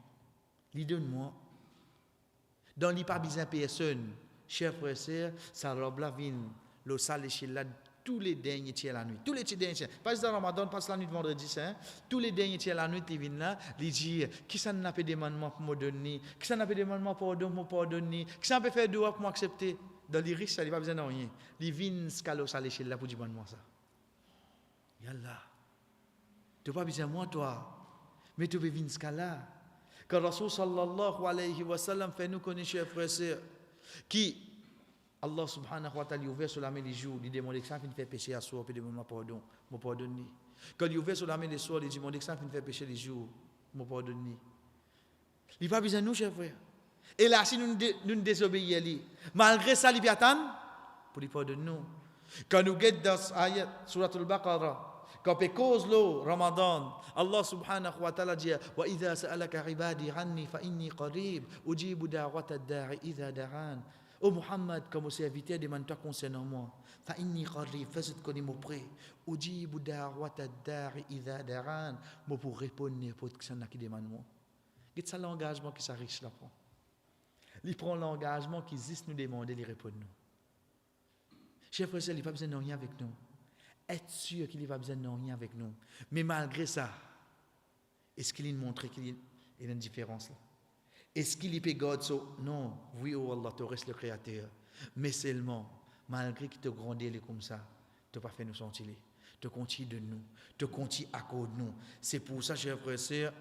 Dans les pas besoin personne. Chers frères et sœurs, ça robe la vie, le sale chez là tous les derniers tiers la nuit. Tous les derniers tiers. Pas dans Ramadan, pas la nuit de vendredi saint. Tous les derniers tiers la nuit, ils viennent là, ils disent qui ça n'a pas de demandement pour me donner, qui ça n'a pas de demandement pour me pardonner, qui ça peut faire doigt pour m'accepter. Dans les riches, ça n'a pas besoin de rien. Ils viennent scalo sale chez là pour dire moi ça. Yallah. Tu n'as pas besoin de moi, toi. Mais tu peux venir scala. Quand Rasul sallallahu alayhi wa sallam fait nous connaître, chers frères et sœurs, qui Allah subhanahu wa ta'ala ouvert sur la main les jours, il demande que ça fait péché à soi, puis demande pardon, me pardonne. Quand il ouvert sur la main les soirs, il demande que ça fait péché les jours, me pardonne. Il n'a pas besoin de nous, chers frères. Et là, si nous désobéissons, malgré ça, il attend pour lui pardonner nous. Quand nous guettons dans l'ayat, surat al-Baqarah, quand on cause le Ramadan, Allah subhanahu wa ta'ala dit wa idha sa'alaka ibadi anni fa inni qarib ujibu da'wata ad-da'i idha da'an. Oh Muhammad, comme serviteur, demande-toi concernant moi. Fa inni qarib, fais-le connaître mon prêt. Ujibu da'wata ad-da'i idha da'an. Moi pour répondre pour que ça n'a qui demande moi. C'est ça l'engagement qui s'arriche là prend. Il prend l'engagement qui existe nous demander, il répond nous. Chers frères et sœurs, il n'a pas besoin de rien avec nous. Être sûr qu'il n'a pas besoin de rien avec nous. Mais malgré ça, est-ce qu'il a montré qu'il y a une différence là? Est-ce qu'il y peut God so? Non, oui, oh Allah, tu restes le Créateur. Mais seulement, malgré qu'il te grandit comme ça, tu n'as pas fait nous sentir. Tu continues de nous. Tu continues à cause de nous. C'est pour ça, chers frères et sœurs,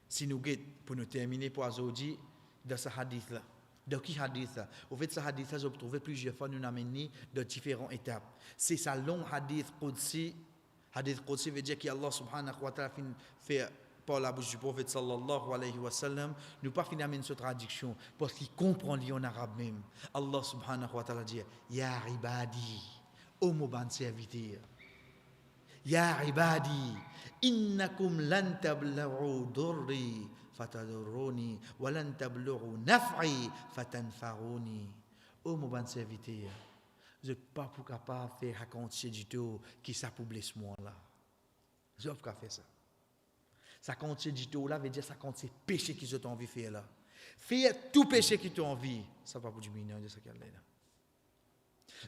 si nous guettons, pour nous terminer pour aujourd'hui, dans ce hadith-là. Dans qui hadith là? Au fait, ce hadith-là, j'ai trouvé plusieurs fois, nous amener de différentes étapes. C'est ça long hadith Qudsi. Hadith Qudsi veut dire qu'Allah subhanahu wa ta'ala fait par la bouche du prophète sallallahu alayhi wa sallam. Nous pas finalement cette traduction parce qu'il comprend en arabe même. Allah subhanahu wa ta'ala dit Ya ibadi, ô mon bon serviteur. Ya ibadi, innakum lan tablughu durri fatadurruni wa lan tablughu naf'i fatanfa'uni. Ô mon bon serviteur, je ne suis pas capable de faire raconter du tout qui ça pour blesser moi là. Je ne peux pas faire ça. Ça compte du tout là veut dire ça compte ces péchés qu'ils ont envie de faire là. Faire tout péché qui t'ont envie, ça va pour du mineur de ce qu'il y a là.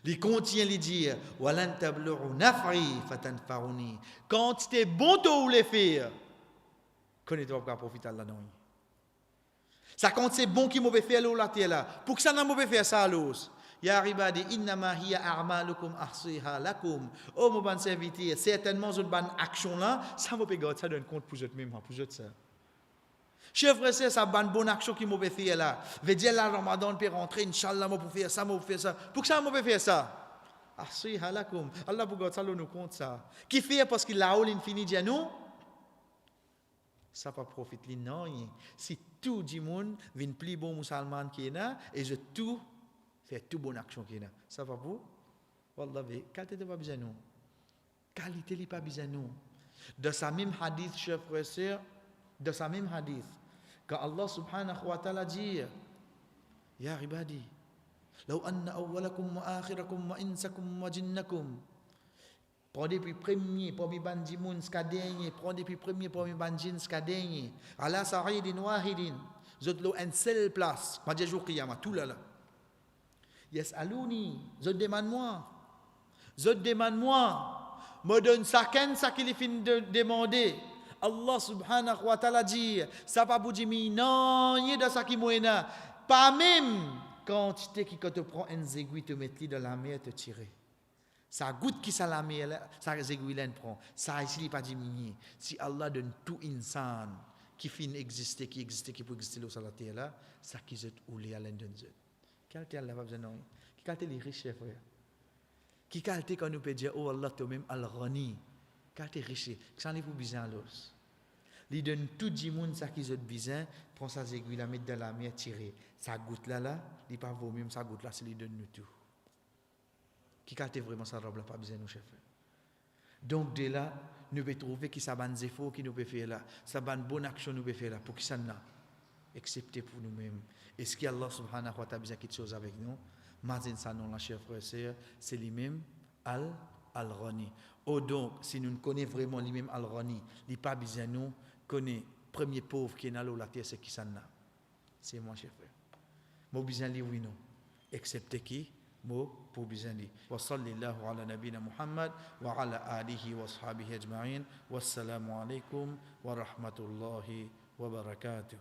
Il contient les dire walan tablughu naf'i fatanfa'uni. Quand tu es bon to ou les faire, connais-toi pas profiter là non. Ça compte c'est bon qui mauvais faire là terre là. Pour que ça n'a mauvais faire ça l'os. Ya ibadi innama hiya a'malukum ahsiha lakum. Oh mon bon serviteur, certainement une bonne action là, ça vous peut ça donne compte pour vous même pour vous ça. Chers frères, c'est ça bonne action qui mauvais faire là. Veut dire là Ramadan peut rentrer inchallah moi pour faire ça, moi pour faire ça. Pour que ça mauvais faire ça. Ahsiha lakum. Allah pour ça nous compte ça. Qui fait parce qu'il a l'infini dit nous ça pas profite non. Si tout du monde vient plus bon musulman qui est là et je tout faire toute bonne action qui est là. Ça va vous? Wallah, qualité n'est pas besoin de nous. Qualité n'est pas besoin de nous. Dans sa même hadith, chers frères et sœurs, dans sa même hadith, quand Allah subhanahu wa ta'ala dit Ya ibadi, law anna awwalakum wa akhirakum wa insakum wa jinnakum. Prenez depuis premier, premier bandi moun ska dernier, prenez depuis premier, premier bandi ska dernier. Ala sa'idin wahidin. Vous êtes là une seule place. Pas de jour qiyamah, tout là là. Yes, alouni, je demande moi. Me donne ça qu'il fin de demander. Allah subhanahu wa ta'ala dit, ça va vous dire, non, il y a de ça qui moyena. Pas même quantité qui quand te prend une aiguille te mettre dans la mer te tirer. Ça goutte qui ça la mer, ça aiguille là prend. Ça ici il pas diminué. Si Allah donne tout insan qui fin exister, qui peut exister sur la terre là, ça qui est oulé à l'endon. Qualité Allah va besoin non. Qui qualité les riches frère. Qui qualité quand nous peut dire oh Allah toi-même al-Ghani. Qualité riche. Que ça n'est pas besoin l'os. Il donne tout du monde ça qui est besoin, prend sa aiguille la mettre dans la mer tirer. Ça goutte là, il pas vaut même ça goutte là, c'est lui donne nous tout. Qui qualité vraiment ça robe là pas besoin nous chef. Donc de là, nous pouvons trouver qui ça ban effort qui nous peut faire là, ça ban bonne action nous peut faire là pour qui ça n'a excepté pour nous-mêmes. Est-ce qu'Allah subhanahu wa ta'ala a besoin de quelque chose avec nous? Mazin ça non la chers frères et sœurs, c'est lui-même al-Ghani. Oh donc, si nous ne connaissons vraiment lui-même al-Ghani, il n'y a pas besoin de nous connaître premier pauvre qui est dans la terre, c'est qui ça n'a? C'est moi chers frères. Mo besoin li oui non. Excepté qui mo pour besoin li. Wa sallallahu ala nabina Muhammad wa ala alihi wa ashabihi ajma'in. Wassalamu alaikum wa rahmatullahi wa barakatuh.